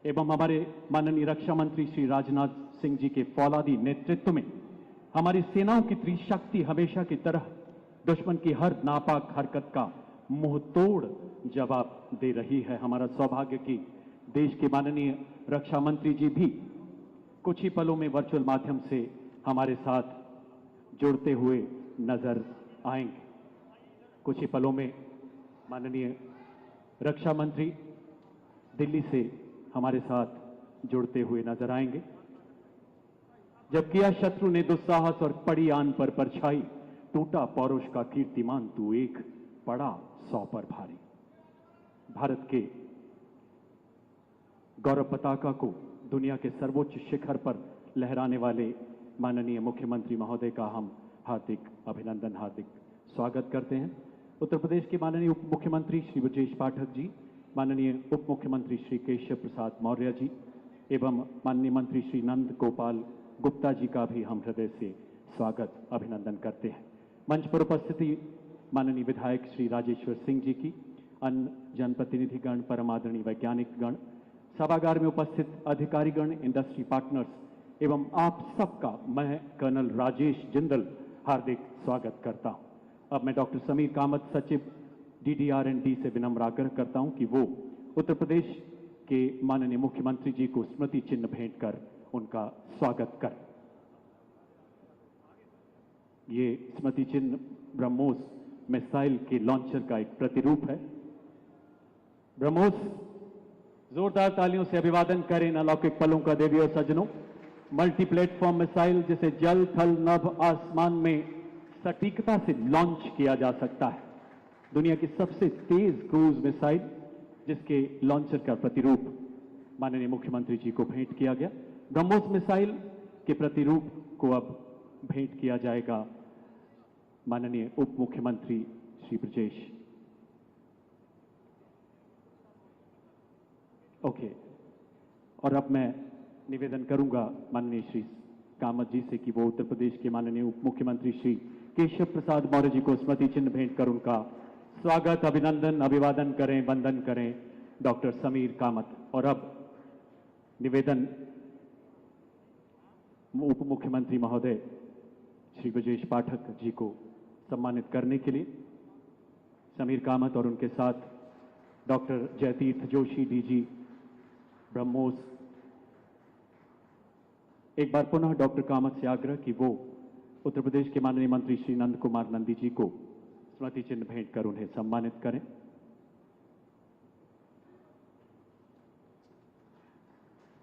एवं हमारे माननीय रक्षा मंत्री श्री राजनाथ सिंह जी के फौलादी नेतृत्व में हमारी सेनाओं की त्रिशक्ति हमेशा की तरह दुश्मन की हर नापाक हरकत का मुंहतोड़ जवाब दे रही है। हमारा सौभाग्य कि देश के माननीय रक्षा मंत्री जी भी कुछ ही पलों में वर्चुअल माध्यम से हमारे साथ जुड़ते हुए नजर आएंगे। कुछ ही पलों में माननीय रक्षा मंत्री दिल्ली से हमारे साथ जुड़ते हुए नजर आएंगे। जब किया शत्रु ने दुस्साहस और पड़ी आन पर परछाई, टूटा पौरुष का कीर्तिमान तू एक, पड़ा 100 पर भारी। भारत के गौरव पताका को दुनिया के सर्वोच्च शिखर पर लहराने वाले माननीय मुख्यमंत्री महोदय का हम हार्दिक अभिनंदन, हार्दिक स्वागत करते हैं। उत्तर प्रदेश के माननीय उप मुख्यमंत्री श्री ब्रजेश पाठक जी, माननीय उप मुख्यमंत्री श्री केशव प्रसाद मौर्य जी एवं माननीय मंत्री श्री नंद गोपाल गुप्ता जी का भी हम हृदय से स्वागत अभिनंदन करते हैं। मंच पर उपस्थिति माननीय विधायक श्री राजेश्वर सिंह जी की, अन्य जनप्रतिनिधिगण, परम आदरणीय वैज्ञानिक गण, सभागार में उपस्थित अधिकारीगण, इंडस्ट्री पार्टनर्स एवं आप सबका मैं कर्नल राजेश जिंदल हार्दिक स्वागत करता हूं। अब मैं डॉक्टर समीर कामत, सचिव DDR&D से विनम्र आग्रह करता हूं कि वो उत्तर प्रदेश के माननीय मुख्यमंत्री जी को स्मृति चिन्ह भेंट कर उनका स्वागत करें। ये स्मृति चिन्ह ब्रह्मोस मिसाइल के लॉन्चर का एक प्रतिरूप है। ब्रह्मोस, जोरदार तालियों से अभिवादन करें इन अलौकिक पलों का देवी और सज्जनों। मल्टी प्लेटफॉर्म मिसाइल जिसे जल, थल, नभ, आसमान में सटीकता से लॉन्च किया जा सकता है। दुनिया की सबसे तेज क्रूज मिसाइल जिसके लॉन्चर का प्रतिरूप माननीय मुख्यमंत्री जी को भेंट किया गया। ब्रह्मोस मिसाइल के प्रतिरूप को अब भेंट किया जाएगा माननीय उप मुख्यमंत्री श्री ब्रजेश। ओके, और अब मैं निवेदन करूंगा माननीय श्री कामत जी से कि वो उत्तर प्रदेश के माननीय उप मुख्यमंत्री श्री केशव प्रसाद मौर्य जी को स्मृति चिन्ह भेंट कर उनका स्वागत, अभिनंदन, अभिवादन करें, वंदन करें। डॉक्टर समीर कामत। और अब निवेदन उप मुख्यमंत्री महोदय श्री ब्रजेश पाठक जी को सम्मानित करने के लिए समीर कामत और उनके साथ डॉक्टर जयतीर्थ जोशी DG ब्रह्मोस। एक बार पुनः डॉक्टर कामत से आग्रह कि वो उत्तर प्रदेश के माननीय मंत्री श्री नंद कुमार नंदी जी को स्मृति चिन्ह भेंट कर उन्हें सम्मानित करें।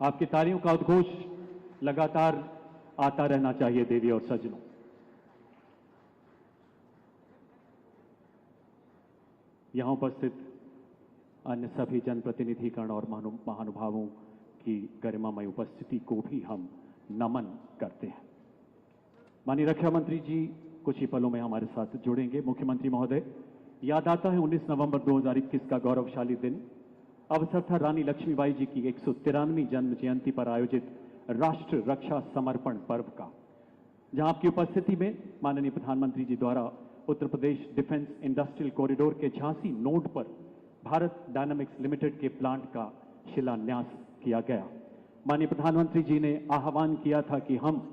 आपकी तालियों का उद्घोष लगातार आता रहना चाहिए देवी और सज्जनों। यहां उपस्थित अन्य सभी जनप्रतिनिधिगण और महानुभावों की गरिमामय उपस्थिति को भी हम नमन करते हैं। माननीय रक्षा मंत्री जी कुछ ही पलों में हमारे साथ जुड़ेंगे। मुख्यमंत्री महोदय, याद आता है 19 नवंबर 2021 का गौरवशाली दिन। अवसर था रानी लक्ष्मीबाई जी की 193वीं जन्म जयंती पर आयोजित राष्ट्र रक्षा समर्पण पर्व का, जहां आपकी उपस्थिति में माननीय प्रधानमंत्री जी द्वारा उत्तर प्रदेश डिफेंस इंडस्ट्रियल कॉरिडोर के झांसी नोड पर भारत डायनामिक्स लिमिटेड के प्लांट का शिलान्यास किया गया। माननीय प्रधानमंत्री जी ने आह्वान किया था कि हम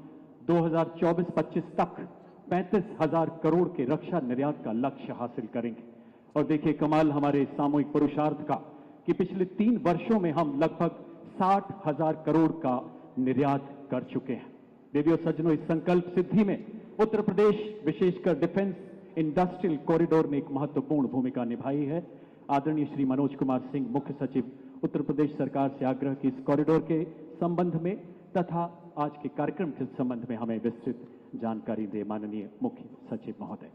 2024-25 तक 35,000 करोड़ के रक्षा निर्यात का लक्ष्य हासिल करेंगे। और देखिए कमाल हमारे सामूहिक पुरुषार्थ का कि पिछले 3 वर्षों में हम लगभग 60,000 करोड़ का निर्यात कर चुके हैं। देवी और सज्जनों, इस संकल्प सिद्धि में उत्तर प्रदेश विशेषकर डिफेंस इंडस्ट्रियल कॉरिडोर ने एक महत्वपूर्ण भूमिका निभाई है। आदरणीय श्री मनोज कुमार सिंह, मुख्य सचिव, उत्तर प्रदेश सरकार से आग्रह कि इस कॉरिडोर के संबंध में तथा आज के कार्यक्रम के संबंध में हमें विस्तृत जानकारी दे। माननीय मुख्य सचिव महोदय।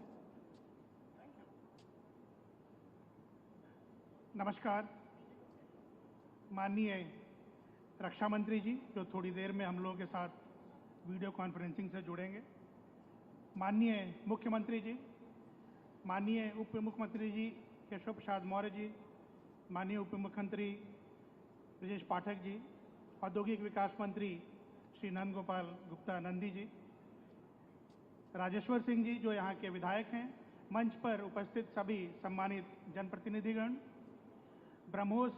नमस्कार। माननीय रक्षा मंत्री जी, जो थोड़ी देर में हम लोगों के साथ वीडियो कॉन्फ्रेंसिंग से जुड़ेंगे, माननीय मुख्यमंत्री जी, माननीय उप मुख्यमंत्री जी केशव प्रसाद मौर्य जी, माननीय उप मुख्यमंत्री ब्रजेश पाठक जी, औद्योगिक विकास मंत्री श्री नंद गोपाल गुप्ता नंदी जी, राजेश्वर सिंह जी जो यहाँ के विधायक हैं, मंच पर उपस्थित सभी सम्मानित जनप्रतिनिधिगण, ब्रह्मोस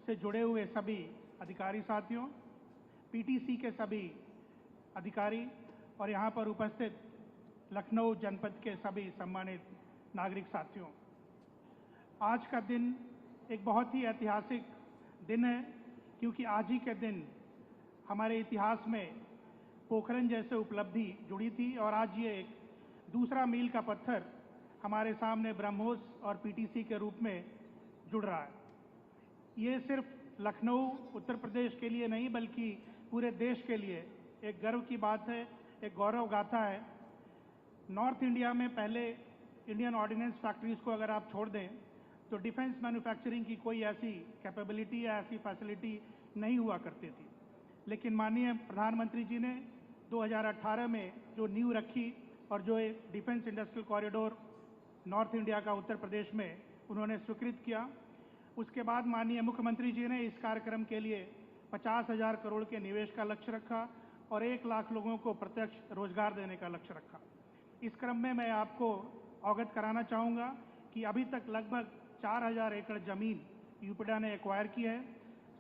से जुड़े हुए सभी अधिकारी साथियों, पीटीसी के सभी अधिकारी और यहाँ पर उपस्थित लखनऊ जनपद के सभी सम्मानित नागरिक साथियों, आज का दिन एक बहुत ही ऐतिहासिक दिन है, क्योंकि आज ही के दिन हमारे इतिहास में पोखरण जैसे उपलब्धि जुड़ी थी और आज ये एक दूसरा मील का पत्थर हमारे सामने ब्रह्मोस और पीटीसी के रूप में जुड़ रहा है। ये सिर्फ लखनऊ उत्तर प्रदेश के लिए नहीं बल्कि पूरे देश के लिए एक गर्व की बात है, एक गौरव गाथा है। नॉर्थ इंडिया में पहले इंडियन ऑर्डिनेंस फैक्ट्रीज को अगर आप छोड़ दें तो डिफेंस मैन्युफैक्चरिंग की कोई ऐसी कैपेबिलिटी या ऐसी फैसिलिटी नहीं हुआ करती थी, लेकिन माननीय प्रधानमंत्री जी ने 2018 में जो नींव रखी और जो एक defence industrial corridor north India का उत्तर प्रदेश में उन्होंने स्वीकृत किया, उसके बाद माननीय मुख्यमंत्री जी ने इस कार्यक्रम के लिए 50,000 करोड़ के निवेश का लक्ष्य रखा और 1 लाख लोगों को प्रत्यक्ष रोजगार देने का लक्ष्य रखा। इस क्रम में मैं आपको अवगत कराना चाहूँगा कि अभी तक लगभग 4,000 एकड़ जमीन यूपीडा ने एक्वायर की है।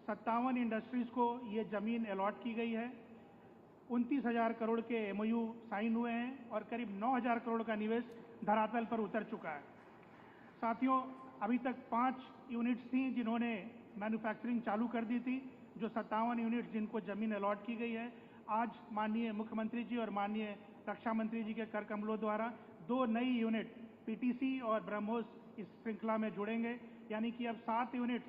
57 इंडस्ट्रीज को ये जमीन अलॉट की गई है। 29,000 करोड़ के एमओयू साइन हुए हैं और करीब 9,000 करोड़ का निवेश धरातल पर उतर चुका है। साथियों, अभी तक 5 यूनिट्स थी जिन्होंने मैन्युफैक्चरिंग चालू कर दी थी, जो 57 यूनिट्स जिनको जमीन अलॉट की गई है, आज माननीय मुख्यमंत्री जी और माननीय रक्षा मंत्री जी के कर कमलों द्वारा 2 नई यूनिट पीटीसी और ब्रह्मोस इस श्रृंखला में जुड़ेंगे, यानी कि अब 7 यूनिट्स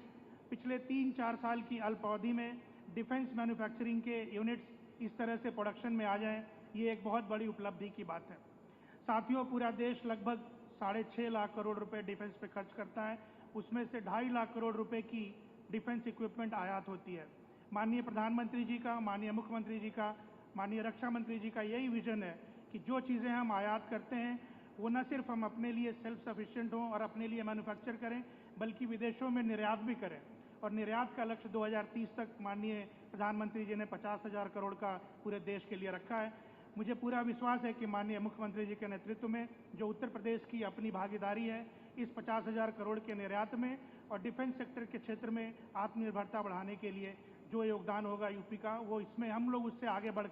पिछले 3-4 साल की अल्प अवधि में डिफेंस मैन्युफैक्चरिंग के यूनिट्स इस तरह से प्रोडक्शन में आ जाएं, ये एक बहुत बड़ी उपलब्धि की बात है। साथियों, पूरा देश लगभग 6.5 लाख करोड़ रुपए डिफेंस पे खर्च करता है, उसमें से 2.5 लाख करोड़ रुपए की डिफेंस इक्विपमेंट आयात होती है। माननीय प्रधानमंत्री जी का, माननीय मुख्यमंत्री जी का, माननीय रक्षा मंत्री जी का यही विजन है कि जो चीज़ें हम आयात करते हैं वो न सिर्फ हम अपने लिए सेल्फ सफिशिएंट हों और अपने लिए मैन्युफैक्चर करें, बल्कि विदेशों में निर्यात भी करें। और निर्यात का लक्ष्य 2030 तक माननीय प्रधानमंत्री जी ने 50,000 करोड़ का पूरे देश के लिए रखा है। मुझे पूरा विश्वास है कि माननीय मुख्यमंत्री जी के नेतृत्व में जो उत्तर प्रदेश की अपनी भागीदारी है इस 50,000 करोड़ के निर्यात में और डिफेंस सेक्टर के क्षेत्र में आत्मनिर्भरता बढ़ाने के लिए जो योगदान होगा यूपी का, वो इसमें हम लोग उससे आगे बढ़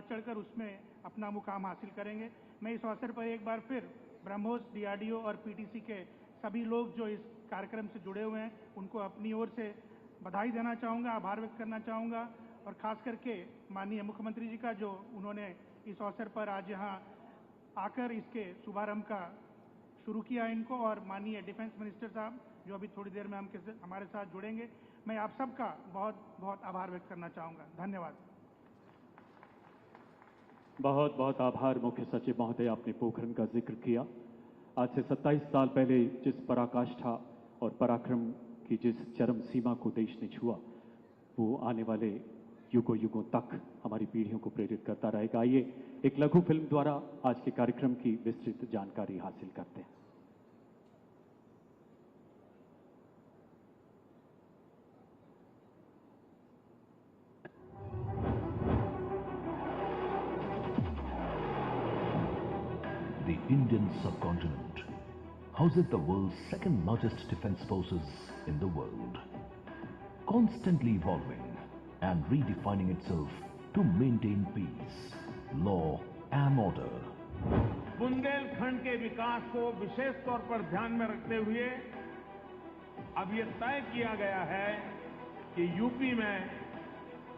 चढ़कर उसमें अपना मुकाम हासिल करेंगे। मैं इस अवसर पर एक बार फिर ब्रह्मोस, डीआरडीओ और पीटीसी के सभी लोग जो इस कार्यक्रम से जुड़े हुए हैं उनको अपनी ओर से बधाई देना चाहूँगा, आभार व्यक्त करना चाहूँगा और ख़ास करके माननीय मुख्यमंत्री जी का जो उन्होंने इस अवसर पर आज यहाँ आकर इसके शुभारंभ का शुरू किया इनको, और माननीय डिफेंस मिनिस्टर साहब जो अभी थोड़ी देर में हमारे साथ जुड़ेंगे, मैं आप सबका बहुत बहुत आभार व्यक्त करना चाहूँगा। धन्यवाद। बहुत बहुत आभार मुख्य सचिव महोदय, आपने पोखरण का जिक्र किया। आज से 27 साल पहले जिस पराकाष्ठा और पराक्रम की जिस चरम सीमा को देश ने छुआ, वो आने वाले युगों युगों तक हमारी पीढ़ियों को प्रेरित करता रहेगा। आइए एक लघु फिल्म द्वारा आज के कार्यक्रम की विस्तृत जानकारी हासिल करते हैं। The Indian subcontinent houses the world's second largest defense forces in the world, constantly evolving and redefining itself to maintain peace, law and order. Bundelkhand के विकास को विशेष तौर पर ध्यान में रखते हुए अब ये तय किया गया है कि यूपी में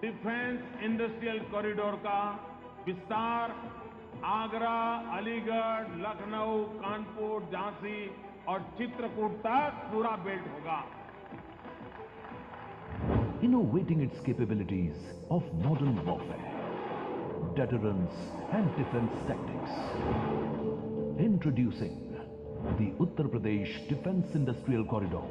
डिफेंस इंडस्ट्रियल कॉरिडोर का विस्तार आगरा, अलीगढ़, लखनऊ, कानपुर, झांसी और चित्रकूट तक पूरा बेल्ट होगा। Innovating its capabilities of modern warfare, deterrence and defense tactics. Introducing the Uttar Pradesh Defense Industrial Corridor,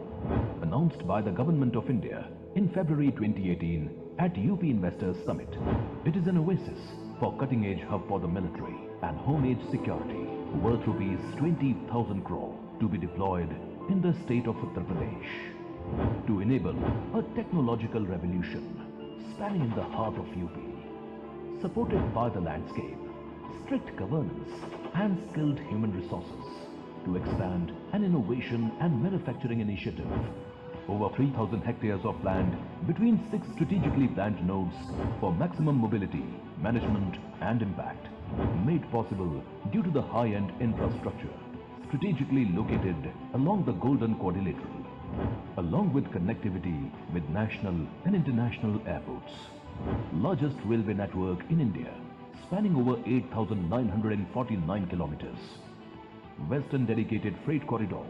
announced by the Government of India in February 2018 at UP Investors Summit. It is an oasis for cutting-edge hub for the military and home-age security, worth rupees 20,000 crore to be deployed in the state of Uttar Pradesh to enable a technological revolution spanning in the heart of UP, supported by the landscape, strict governance and skilled human resources to expand an innovation and manufacturing initiative Over 3,000 hectares of land between 6 strategically planned nodes for maximum mobility, management and impact, made possible due to the high-end infrastructure strategically located along the Golden Quadrilateral, along with connectivity with national and international airports. Largest railway network in India, spanning over 8,949 kilometers. Western dedicated freight corridor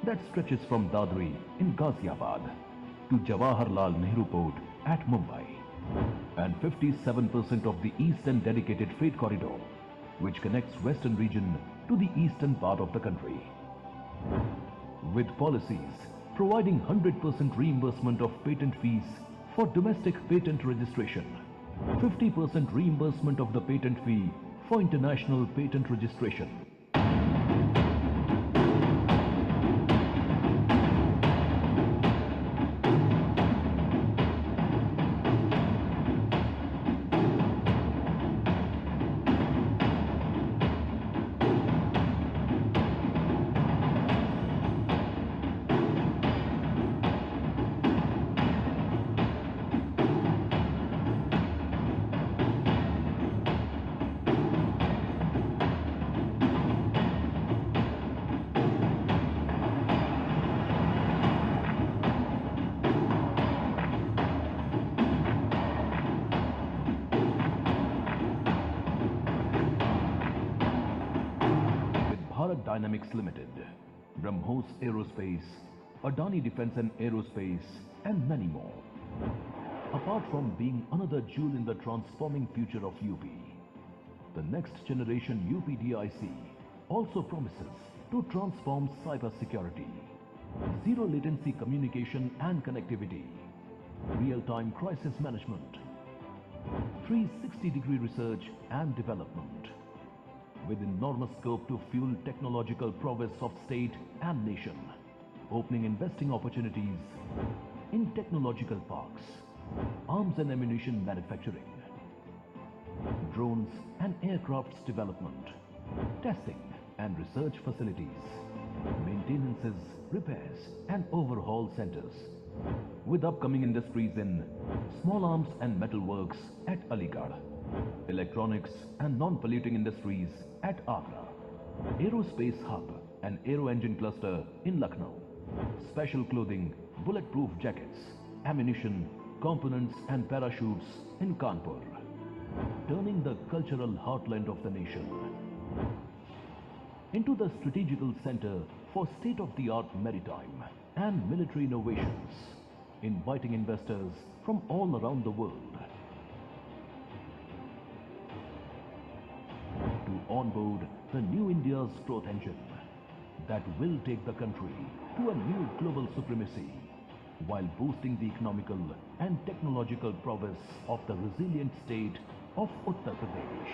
that stretches from Dadri in Ghaziabad to Jawaharlal Nehru Port at Mumbai. And 57% of the eastern dedicated freight corridor, which connects western region to the eastern part of the country. With policies providing 100% reimbursement of patent fees for domestic patent registration, 50% reimbursement of the patent fee for international patent registration. Bharat Dynamics Limited, BrahMos Aerospace, Adani Defence and Aerospace, and many more. Apart from being another jewel in the transforming future of UP, the next generation UPDIC also promises to transform cybersecurity, zero latency communication and connectivity, real-time crisis management, 360-degree research and development, with enormous scope to fuel technological progress of state and nation, opening investing opportunities in technological parks, arms and ammunition manufacturing, drones and aircrafts development, testing and research facilities, maintenances, repairs and overhaul centers, with upcoming industries in small arms and metal works at Aligarh, electronics and non-polluting industries at Agra, aerospace hub and aero engine cluster in Lucknow, special clothing, bulletproof jackets, ammunition, components and parachutes in Kanpur, turning the cultural heartland of the nation into the strategical center for state-of-the-art maritime and military innovations, inviting investors from all around the world to onboard the new India's growth engine that will take the country to a new global supremacy while boosting the economical and technological prowess of the resilient state of Uttar Pradesh.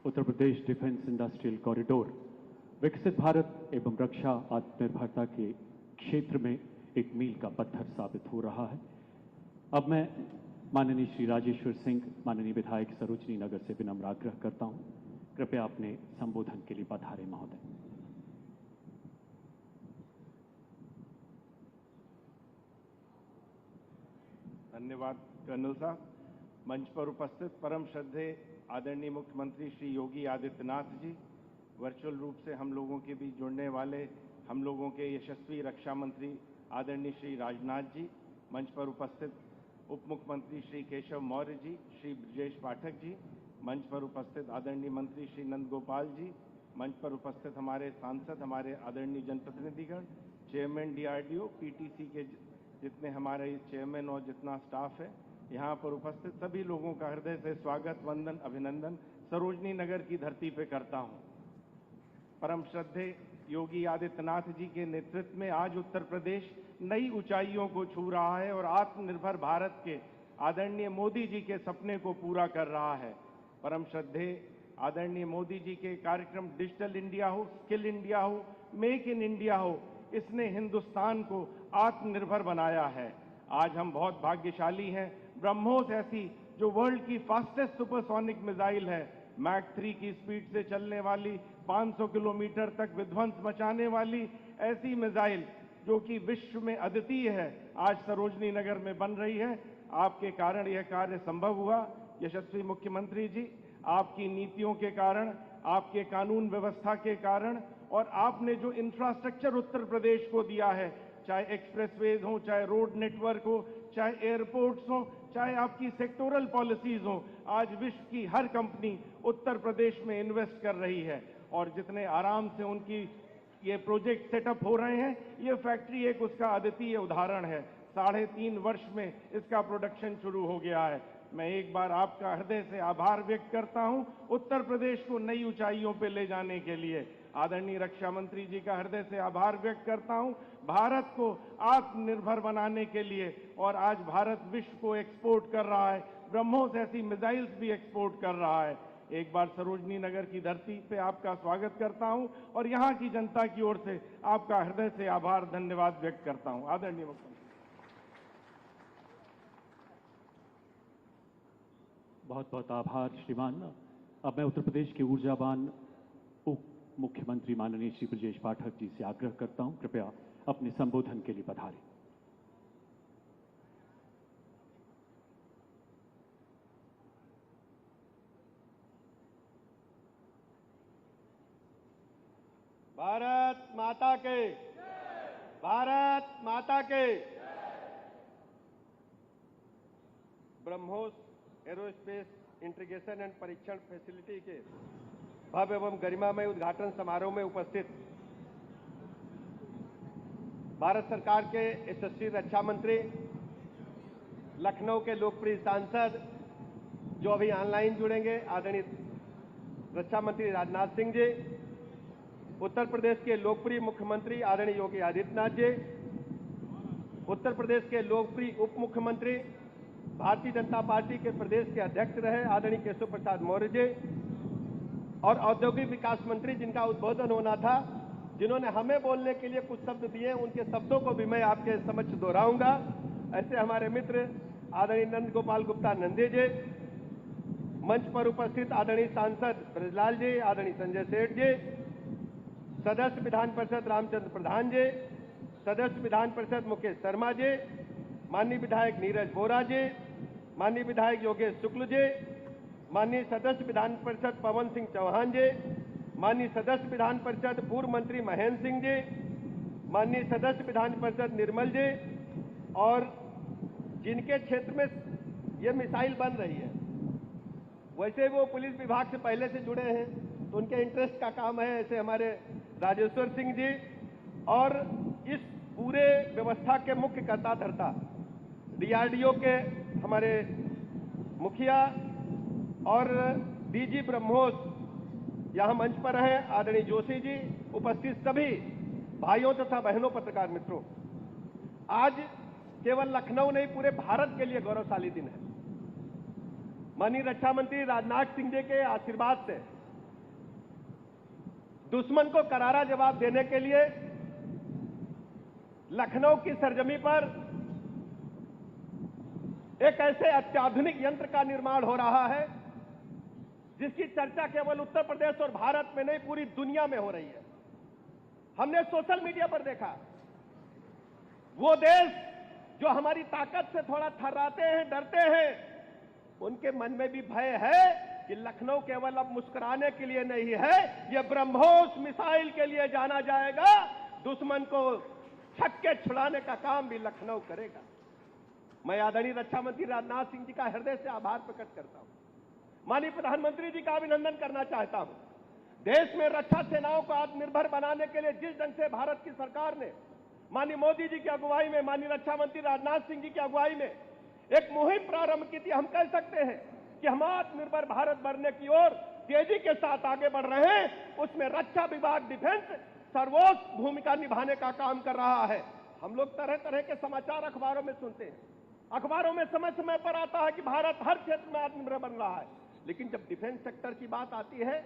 Uttar Pradesh defence industrial corridor विकसित भारत एवं रक्षा आत्मनिर्भरता के क्षेत्र में एक मील का पत्थर साबित हो रहा है। अब मैं माननीय श्री राजेश्वर सिंह, माननीय विधायक सरोजनी नगर से विनम्र आग्रह करता हूं, कृपया अपने संबोधन के लिए पधारें महोदय। धन्यवाद कर्नल साहब। मंच पर उपस्थित परम श्रद्धेय आदरणीय मुख्यमंत्री श्री योगी आदित्यनाथ जी, वर्चुअल रूप से हम लोगों के बीच जुड़ने वाले हम लोगों के यशस्वी रक्षा मंत्री आदरणीय श्री राजनाथ जी, मंच पर उपस्थित उप मुख्यमंत्री श्री केशव मौर्य जी, श्री ब्रजेश पाठक जी, मंच पर उपस्थित आदरणीय मंत्री श्री नंद गोपाल जी, मंच पर उपस्थित हमारे सांसद, हमारे आदरणीय जनप्रतिनिधिगण, चेयरमैन DRDO, PTC के जितने हमारे चेयरमैन और जितना स्टाफ है, यहाँ पर उपस्थित सभी लोगों का हृदय से स्वागत, वंदन, अभिनंदन सरोजनी नगर की धरती पे करता हूँ। परम श्रद्धेय योगी आदित्यनाथ जी के नेतृत्व में आज उत्तर प्रदेश नई ऊंचाइयों को छू रहा है और आत्मनिर्भर भारत के आदरणीय मोदी जी के सपने को पूरा कर रहा है। परम श्रद्धेय आदरणीय मोदी जी के कार्यक्रम डिजिटल इंडिया हो, स्किल इंडिया हो, मेक इन इंडिया हो, इसने हिंदुस्तान को आत्मनिर्भर बनाया है। आज हम बहुत भाग्यशाली हैं। ब्रह्मोस ऐसी जो वर्ल्ड की फास्टेस्ट सुपरसोनिक मिसाइल है, मैक 3 की स्पीड से चलने वाली, 500 किलोमीटर तक विध्वंस मचाने वाली ऐसी मिसाइल जो कि विश्व में अद्वितीय है, आज सरोजनी नगर में बन रही है। आपके कारण यह कार्य संभव हुआ। यशस्वी मुख्यमंत्री जी, आपकी नीतियों के कारण, आपके कानून व्यवस्था के कारण और आपने जो इंफ्रास्ट्रक्चर उत्तर प्रदेश को दिया है, चाहे एक्सप्रेसवेज हो, चाहे रोड नेटवर्क हो, चाहे एयरपोर्ट्स हो, चाहे आपकी सेक्टोरल पॉलिसीज हो, आज विश्व की हर कंपनी उत्तर प्रदेश में इन्वेस्ट कर रही है। और जितने आराम से उनकी ये प्रोजेक्ट सेटअप हो रहे हैं, ये फैक्ट्री एक उसका अद्वितीय उदाहरण है। 3.5 वर्ष में इसका प्रोडक्शन शुरू हो गया है। मैं एक बार आपका हृदय से आभार व्यक्त करता हूं उत्तर प्रदेश को नई ऊंचाइयों पे ले जाने के लिए। आदरणीय रक्षा मंत्री जी का हृदय से आभार व्यक्त करता हूं भारत को आत्मनिर्भर बनाने के लिए। और आज भारत विश्व को एक्सपोर्ट कर रहा है, ब्रह्मोस ऐसी मिसाइल्स भी एक्सपोर्ट कर रहा है। एक बार सरोजनी नगर की धरती पे आपका स्वागत करता हूं और यहां की जनता की ओर से आपका हृदय से आभार धन्यवाद व्यक्त करता हूं। आदरणीय मुख्यमंत्री, बहुत बहुत आभार श्रीमान। अब मैं उत्तर प्रदेश के ऊर्जावान उप मुख्यमंत्री माननीय श्री ब्रजेश पाठक जी से आग्रह करता हूं, कृपया अपने संबोधन के लिए पधारें। भारत माता के, भारत माता के। ब्रह्मोस एरोस्पेस इंटीग्रेशन एंड परीक्षण फैसिलिटी के भव्य एवं गरिमामय उद्घाटन समारोह में उपस्थित भारत सरकार के यशस्वी रक्षा मंत्री, लखनऊ के लोकप्रिय सांसद जो अभी ऑनलाइन जुड़ेंगे, आदरणीय रक्षा मंत्री राजनाथ सिंह जी, उत्तर प्रदेश के लोकप्रिय मुख्यमंत्री आदरणीय योगी आदित्यनाथ जी, उत्तर प्रदेश के लोकप्रिय उप मुख्यमंत्री, भारतीय जनता पार्टी के प्रदेश के अध्यक्ष रहे आदरणीय केशव प्रसाद मौर्य जी, और औद्योगिक विकास मंत्री जिनका उद्बोधन होना था, जिन्होंने हमें बोलने के लिए कुछ शब्द दिए, उनके शब्दों को भी मैं आपके समक्ष दोहराऊंगा। ऐसे हमारे मित्र आदरणीय नंद गोपाल गुप्ता नंदी जी, मंच पर उपस्थित आदरणीय सांसद ब्रजलाल जी, आदरणीय संजय सेठ जी, सदस्य विधान परिषद रामचंद्र प्रधान जी, सदस्य विधान परिषद मुकेश शर्मा जी, माननीय विधायक नीरज बोरा जी, माननीय विधायक योगेश शुक्ल जी, माननीय सदस्य विधान परिषद पवन सिंह चौहान जी, माननीय सदस्य विधान परिषद पूर्व मंत्री महेंद्र सिंह जी, माननीय सदस्य विधान परिषद निर्मल जी, और जिनके क्षेत्र में ये मिसाइल बन रही है, वैसे वो पुलिस विभाग से पहले से जुड़े हैं तो उनके इंटरेस्ट का काम है, ऐसे हमारे राजेश्वर सिंह जी, और इस पूरे व्यवस्था के मुख्य कर्ता धर्ता डीआरडीओ के हमारे मुखिया और डीजी ब्रह्मोस यहाँ मंच पर हैं, आदरणीय जोशी जी, उपस्थित सभी भाइयों तथा बहनों पत्रकार मित्रों, आज केवल लखनऊ नहीं पूरे भारत के लिए गौरवशाली दिन है। माननीय रक्षा मंत्री राजनाथ सिंह जी के आशीर्वाद से दुश्मन को करारा जवाब देने के लिए लखनऊ की सरजमी पर एक ऐसे अत्याधुनिक यंत्र का निर्माण हो रहा है जिसकी चर्चा केवल उत्तर प्रदेश और भारत में नहीं पूरी दुनिया में हो रही है। हमने सोशल मीडिया पर देखा, वो देश जो हमारी ताकत से थोड़ा थर्राते हैं, डरते हैं, उनके मन में भी भय है कि लखनऊ केवल अब मुस्कुराने के लिए नहीं है, यह ब्रह्मोस मिसाइल के लिए जाना जाएगा। दुश्मन को छक्के छुड़ाने का काम भी लखनऊ करेगा। मैं आदरणीय रक्षा मंत्री राजनाथ सिंह जी का हृदय से आभार प्रकट करता हूं, माननीय प्रधानमंत्री जी का अभिनंदन करना चाहता हूं। देश में रक्षा सेनाओं को आत्मनिर्भर बनाने के लिए जिस ढंग से भारत की सरकार ने माननीय मोदी जी की अगुवाई में, माननीय रक्षा मंत्री राजनाथ सिंह जी की अगुवाई में एक मुहिम प्रारंभ की थी, हम कह सकते हैं कि हम आत्मनिर्भर भारत बनने की ओर तेजी के साथ आगे बढ़ रहे हैं। उसमें रक्षा विभाग, डिफेंस सर्वोच्च भूमिका निभाने का काम कर रहा है। हम लोग तरह तरह के समाचार अखबारों में सुनते हैं, अखबारों में समय समय पर आता है कि भारत हर क्षेत्र में आत्मनिर्भर बन रहा है, लेकिन जब डिफेंस सेक्टर की बात आती है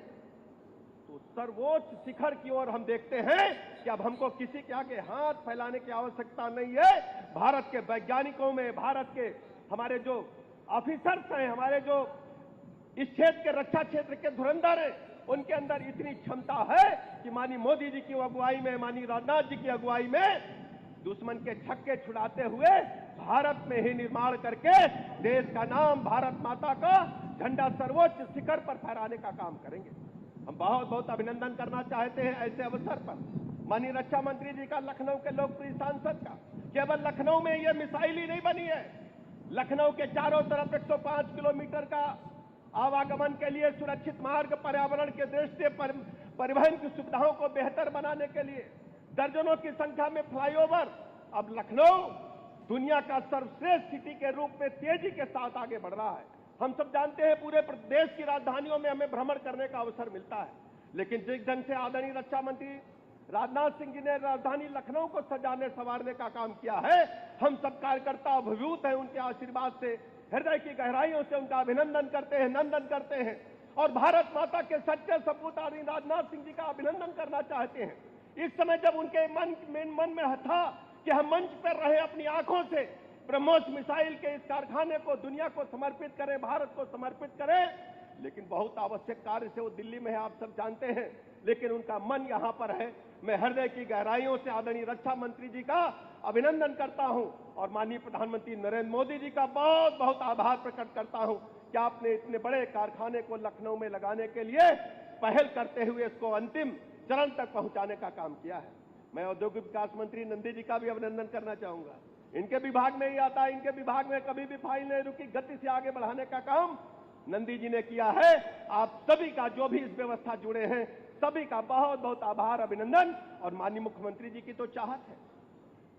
तो तो सर्वोच्च शिखर की ओर हम देखते हैं कि अब हमको किसी के आगे हाथ फैलाने की आवश्यकता नहीं है। भारत के वैज्ञानिकों में, भारत के हमारे जो ऑफिसर्स हैं, हमारे जो इस क्षेत्र के रक्षा क्षेत्र के धुरंधर हैं, उनके अंदर इतनी क्षमता है कि माननीय मोदी जी की अगुवाई में, माननीय राजनाथ जी की अगुवाई में दुश्मन के छक्के छुड़ाते हुए भारत में ही निर्माण करके देश का नाम, भारत माता का झंडा सर्वोच्च शिखर पर फहराने का काम करेंगे। हम बहुत बहुत अभिनंदन करना चाहते हैं ऐसे अवसर पर माननीय रक्षा मंत्री जी का, लखनऊ के लोकप्रिय सांसद का। केवल लखनऊ में यह मिसाइल ही नहीं बनी है, लखनऊ के चारों तरफ 105 किलोमीटर का आवागमन के लिए सुरक्षित मार्ग, पर्यावरण के दृष्टि परिवहन की सुविधाओं को बेहतर बनाने के लिए दर्जनों की संख्या में फ्लाईओवर। अब लखनऊ दुनिया का सर्वश्रेष्ठ सिटी के रूप में तेजी के साथ आगे बढ़ रहा है। हम सब जानते हैं पूरे देश की राजधानियों में हमें भ्रमण करने का अवसर मिलता है, लेकिन जिस ढंग से आदरणीय रक्षा मंत्री राजनाथ सिंह जी ने राजधानी लखनऊ को सजाने संवारने का काम किया है, हम सब कार्यकर्ता अभिभूत हैं उनके आशीर्वाद से, हृदय की गहराइयों से उनका अभिनंदन करते हैं, नंदन करते हैं और भारत माता के सच्चे सपूत आदरणीय राजनाथ सिंह जी का अभिनंदन करना चाहते हैं। इस समय जब उनके मन में था कि हम मंच पर रहे अपनी आंखों से ब्रह्मोस मिसाइल के इस कारखाने को दुनिया को समर्पित करें, भारत को समर्पित करें, लेकिन बहुत आवश्यक कार्य से वो दिल्ली में है, आप सब जानते हैं, लेकिन उनका मन यहां पर है। मैं हृदय की गहराइयों से आदरणीय रक्षा मंत्री जी का अभिनंदन करता हूं और माननीय प्रधानमंत्री नरेंद्र मोदी जी का बहुत बहुत आभार प्रकट करता हूं कि आपने इतने बड़े कारखाने को लखनऊ में लगाने के लिए पहल करते हुए इसको अंतिम चरण तक पहुंचाने का काम किया है। मैं औद्योगिक विकास मंत्री नंदी जी का भी अभिनंदन करना चाहूंगा। इनके विभाग में ही आता है, इनके विभाग में कभी भी फाइल नहीं रुकी, गति से आगे बढ़ाने का काम नंदी जी ने किया है। आप सभी का, जो भी इस व्यवस्था जुड़े हैं, सभी का बहुत बहुत आभार, अभिनंदन। और माननीय मुख्यमंत्री जी की तो चाहत है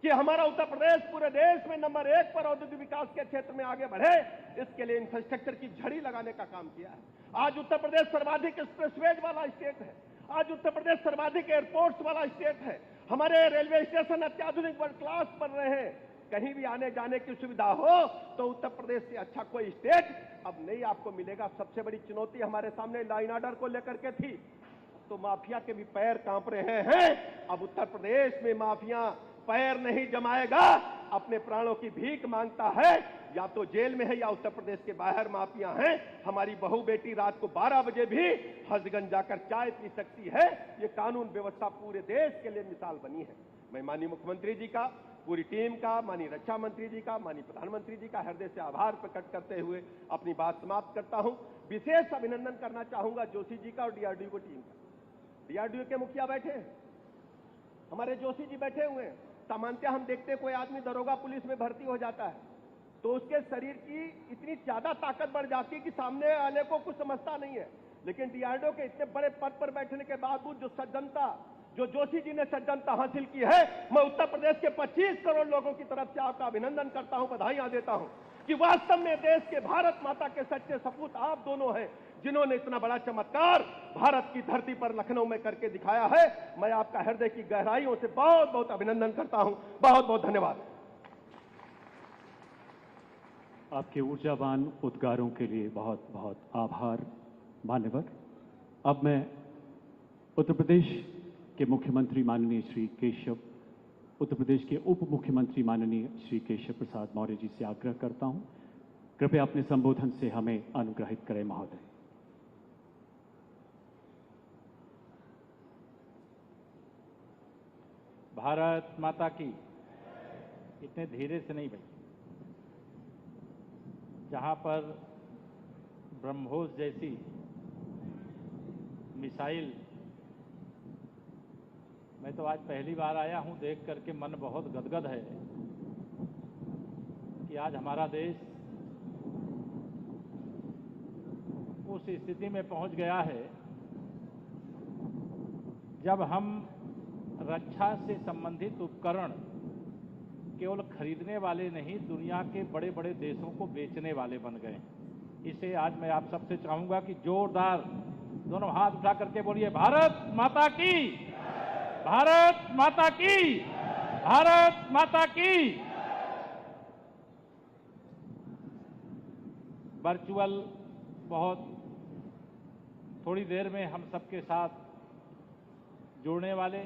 कि हमारा उत्तर प्रदेश पूरे देश में नंबर 1 पर औद्योगिक विकास के क्षेत्र में आगे बढ़े। इसके लिए इंफ्रास्ट्रक्चर की झड़ी लगाने का काम किया है। आज उत्तर प्रदेश सर्वाधिक एक्सप्रेसवेज वाला स्टेट है, आज उत्तर प्रदेश सर्वाधिक एयरपोर्ट्स वाला स्टेट है। हमारे रेलवे स्टेशन अत्याधुनिक वर्ल्ड क्लास बन रहे हैं। कहीं भी आने जाने की सुविधा हो तो उत्तर प्रदेश से अच्छा कोई स्टेट अब नहीं आपको मिलेगा। सबसे बड़ी चुनौती हमारे सामने लाइन ऑर्डर को लेकर के थी, तो माफिया के भी पैर कांप रहे हैं। अब उत्तर प्रदेश में माफिया पैर नहीं जमाएगा, अपने प्राणों की भीख मांगता है, या तो जेल में है या उत्तर प्रदेश के बाहर माफिया हैं। हमारी बहू बेटी रात को 12 बजे भी हजगंज जाकर चाय पी सकती है। ये कानून व्यवस्था पूरे देश के लिए मिसाल बनी है। मैं माननीय मुख्यमंत्री जी का, पूरी टीम का, माननीय रक्षा मंत्री जी का, माननीय प्रधानमंत्री जी का हृदय से आभार प्रकट करते हुए अपनी बात समाप्त करता हूं। विशेष अभिनंदन करना चाहूंगा जोशी जी का और डीआरडीओ को टीम का। डीआरडीओ के मुखिया बैठे हैं, हमारे जोशी जी बैठे हुए हैं। सामान्यतः हम देखते हैं कोई आदमी दरोगा पुलिस में भर्ती हो जाता है तो उसके शरीर की इतनी ज्यादा ताकत बढ़ जाती है कि सामने वाले को कुछ समझता नहीं है, लेकिन डीआरडीओ के इतने बड़े पद पर बैठने के बावजूद जो सज्जनता, जो जोशी जी ने सज्जनता हासिल की है, मैं उत्तर प्रदेश के 25 करोड़ लोगों की तरफ से आपका अभिनंदन करता हूं, बधाइयां देता हूं कि वास्तव में देश के भारत माता के सच्चे सपूत आप दोनों हैं, जिन्होंने इतना बड़ा चमत्कार भारत की धरती पर लखनऊ में करके दिखाया है। मैं आपका हृदय की गहराइयों से बहुत बहुत अभिनंदन करता हूं। बहुत बहुत धन्यवाद। आपके ऊर्जावान उद्गारों के लिए बहुत बहुत आभार मान्यवर। अब मैं उत्तर प्रदेश के मुख्यमंत्री माननीय श्री केशव, उत्तर प्रदेश के उप मुख्यमंत्री माननीय श्री केशव प्रसाद मौर्य जी से आग्रह करता हूं, कृपया अपने संबोधन से हमें अनुग्रहित करें महोदय। भारत माता की। इतने धीरे से नहीं भाई। जहां पर ब्रह्मोस जैसी मिसाइल, मैं तो आज पहली बार आया हूं, देख करके मन बहुत गदगद है कि आज हमारा देश उस स्थिति में पहुंच गया है जब हम रक्षा से संबंधित उपकरण केवल खरीदने वाले नहीं, दुनिया के बड़े बड़े देशों को बेचने वाले बन गए। इसे आज मैं आप सबसे चाहूंगा कि जोरदार दोनों हाथ उठा करके बोलिए, भारत माता की, भारत माता की, भारत माता की। वर्चुअल बहुत थोड़ी देर में हम सबके साथ जुड़ने वाले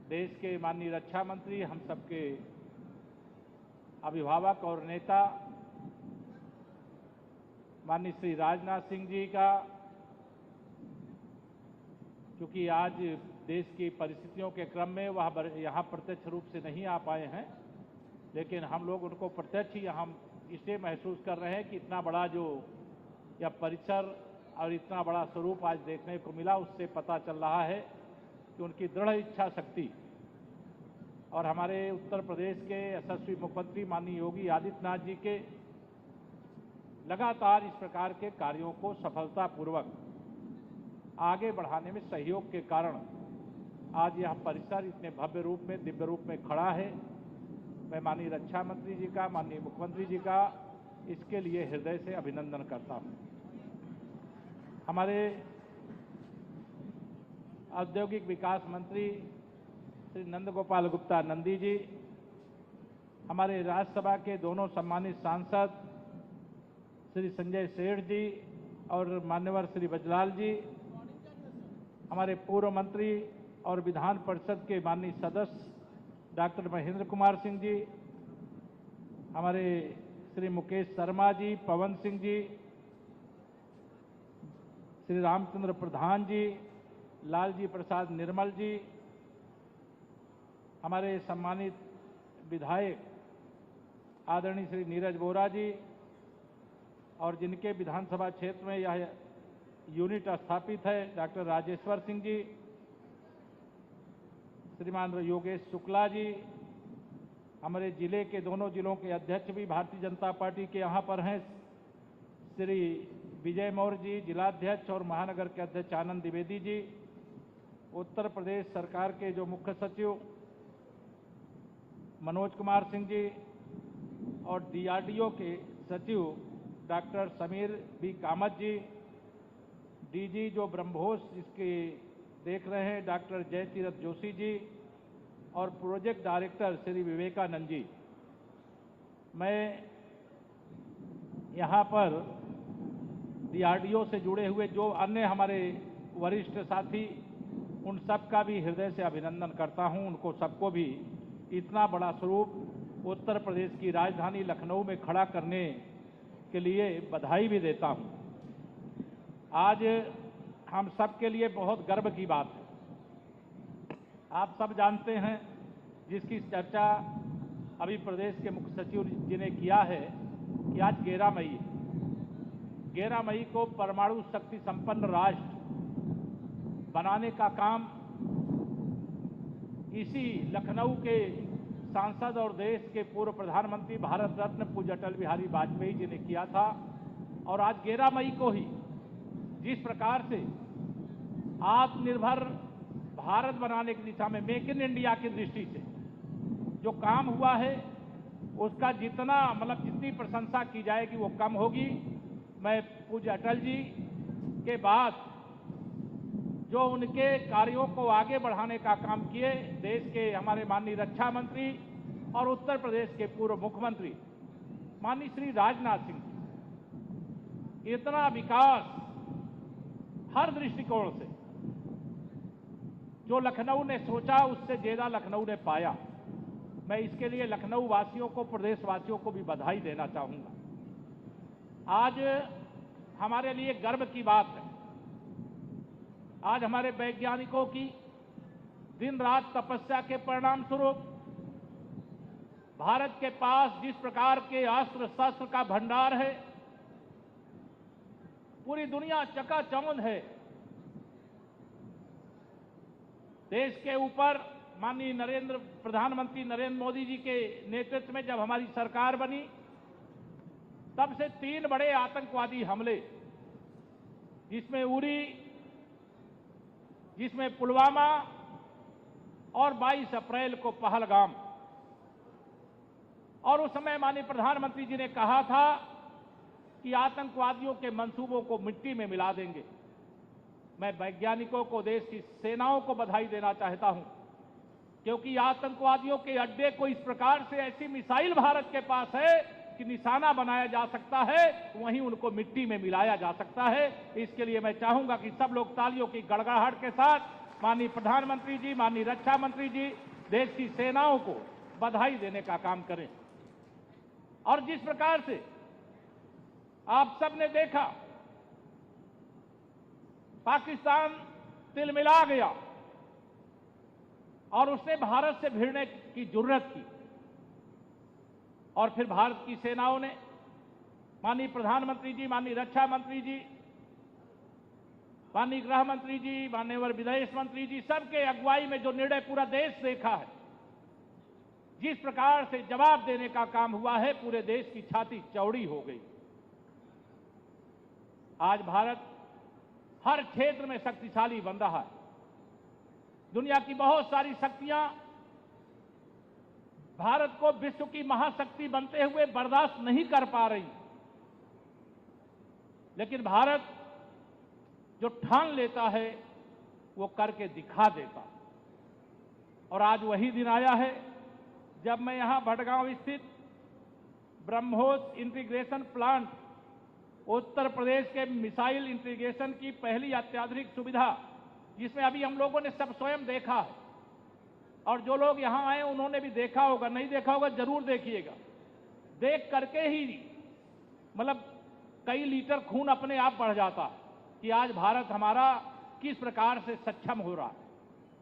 देश के माननीय रक्षा मंत्री, हम सबके अभिभावक और नेता माननीय श्री राजनाथ सिंह जी का, क्योंकि आज देश की परिस्थितियों के क्रम में वह यहाँ प्रत्यक्ष रूप से नहीं आ पाए हैं, लेकिन हम लोग उनको प्रत्यक्ष यहाँ इसलिए महसूस कर रहे हैं कि इतना बड़ा जो यह परिसर और इतना बड़ा स्वरूप आज देखने को मिला, उससे पता चल रहा है कि उनकी दृढ़ इच्छा शक्ति और हमारे उत्तर प्रदेश के यशस्वी मुख्यमंत्री माननीय योगी आदित्यनाथ जी के लगातार इस प्रकार के कार्यों को सफलतापूर्वक आगे बढ़ाने में सहयोग के कारण आज यह परिसर इतने भव्य रूप में, दिव्य रूप में खड़ा है। मैं माननीय रक्षा मंत्री जी का, माननीय मुख्यमंत्री जी का इसके लिए हृदय से अभिनंदन करता हूं। हमारे औद्योगिक विकास मंत्री श्री नंदगोपाल गुप्ता नंदी जी, हमारे राज्यसभा के दोनों सम्मानित सांसद श्री संजय सेठ जी और मान्यवर श्री बजलाल जी, हमारे पूर्व मंत्री और विधान परिषद के माननीय सदस्य डॉक्टर महेंद्र कुमार सिंह जी, हमारे श्री मुकेश शर्मा जी, पवन सिंह जी, श्री रामचंद्र प्रधान जी, लालजी प्रसाद निर्मल जी, हमारे सम्मानित विधायक आदरणीय श्री नीरज बोरा जी और जिनके विधानसभा क्षेत्र में यह यूनिट स्थापित है डॉक्टर राजेश्वर सिंह जी, श्रीमान योगेश शुक्ला जी, हमारे जिले के दोनों जिलों के अध्यक्ष भी भारतीय जनता पार्टी के यहाँ पर हैं, श्री विजय मौर्य जी जिलाध्यक्ष और महानगर के अध्यक्ष आनंद द्विवेदी जी, उत्तर प्रदेश सरकार के जो मुख्य सचिव मनोज कुमार सिंह जी और DRDO के सचिव डॉक्टर समीर बी कामत जी, DG जो ब्रह्मोस जिसके देख रहे हैं डॉक्टर जयतीरथ जोशी जी और प्रोजेक्ट डायरेक्टर श्री विवेकानंद जी। मैं यहाँ पर DRDO से जुड़े हुए जो अन्य हमारे वरिष्ठ साथी, उन सब का भी हृदय से अभिनंदन करता हूँ। उनको सबको भी इतना बड़ा स्वरूप उत्तर प्रदेश की राजधानी लखनऊ में खड़ा करने के लिए बधाई भी देता हूँ। आज हम सब के लिए बहुत गर्व की बात है। आप सब जानते हैं, जिसकी चर्चा अभी प्रदेश के मुख्य सचिव जी ने किया है कि आज 11 मई है। 11 मई को परमाणु शक्ति संपन्न राष्ट्र बनाने का काम इसी लखनऊ के सांसद और देश के पूर्व प्रधानमंत्री भारत रत्न पूज्य अटल बिहारी वाजपेयी जी ने किया था। और आज 11 मई को ही जिस प्रकार से आत्मनिर्भर भारत बनाने की दिशा में मेक इन इंडिया की दृष्टि से जो काम हुआ है, उसका जितनी प्रशंसा की जाएगी वो कम होगी। मैं पूज्य अटल जी के बाद जो उनके कार्यों को आगे बढ़ाने का काम किए, देश के हमारे माननीय रक्षा मंत्री और उत्तर प्रदेश के पूर्व मुख्यमंत्री माननीय श्री राजनाथ सिंह जी, इतना विकास हर दृष्टिकोण से जो लखनऊ ने सोचा उससे ज्यादा लखनऊ ने पाया। मैं इसके लिए लखनऊ वासियों को, प्रदेशवासियों को भी बधाई देना चाहूंगा। आज हमारे लिए गर्व की बात है, आज हमारे वैज्ञानिकों की दिन रात तपस्या के परिणाम स्वरूप भारत के पास जिस प्रकार के अस्त्र शस्त्र का भंडार है, पूरी दुनिया चकाचौंध है। देश के ऊपर माननीय प्रधानमंत्री नरेंद्र मोदी जी के नेतृत्व में जब हमारी सरकार बनी, तब से 3 बड़े आतंकवादी हमले, जिसमें उरी, जिसमें पुलवामा और 22 अप्रैल को पहलगाम। और उस समय माननीय प्रधानमंत्री जी ने कहा था कि आतंकवादियों के मंसूबों को मिट्टी में मिला देंगे। मैं वैज्ञानिकों को, देश की सेनाओं को बधाई देना चाहता हूं, क्योंकि आतंकवादियों के अड्डे को इस प्रकार से ऐसी मिसाइल भारत के पास है कि निशाना बनाया जा सकता है, वहीं उनको मिट्टी में मिलाया जा सकता है। इसके लिए मैं चाहूंगा कि सब लोग तालियों की गड़गड़ाहट के साथ माननीय प्रधानमंत्री जी, माननीय रक्षा मंत्री जी देश की सेनाओं को बधाई देने का काम करें। और जिस प्रकार से आप सबने देखा पाकिस्तान तिलमिला गया और उसने भारत से भिड़ने की जुर्रत की, और फिर भारत की सेनाओं ने, माननीय प्रधानमंत्री जी, माननीय रक्षा मंत्री जी, माननीय गृह मंत्री जी, माननीय विदेश मंत्री जी, सबके अगुवाई में जो निर्णय पूरा देश देखा है, जिस प्रकार से जवाब देने का काम हुआ है, पूरे देश की छाती चौड़ी हो गई। आज भारत हर क्षेत्र में शक्तिशाली बन रहा है। दुनिया की बहुत सारी शक्तियां भारत को विश्व की महाशक्ति बनते हुए बर्दाश्त नहीं कर पा रही, लेकिन भारत जो ठान लेता है वो करके दिखा देता। और आज वही दिन आया है जब मैं यहां भटगांव स्थित ब्रह्मोस इंटीग्रेशन प्लांट, उत्तर प्रदेश के मिसाइल इंटीग्रेशन की पहली अत्याधुनिक सुविधा, जिसमें अभी हम लोगों ने सब स्वयं देखा है, और जो लोग यहां आए उन्होंने भी देखा होगा, नहीं देखा होगा जरूर देखिएगा। देख करके ही मतलब कई लीटर खून अपने आप बढ़ जाता है कि आज भारत हमारा किस प्रकार से सक्षम हो रहा है।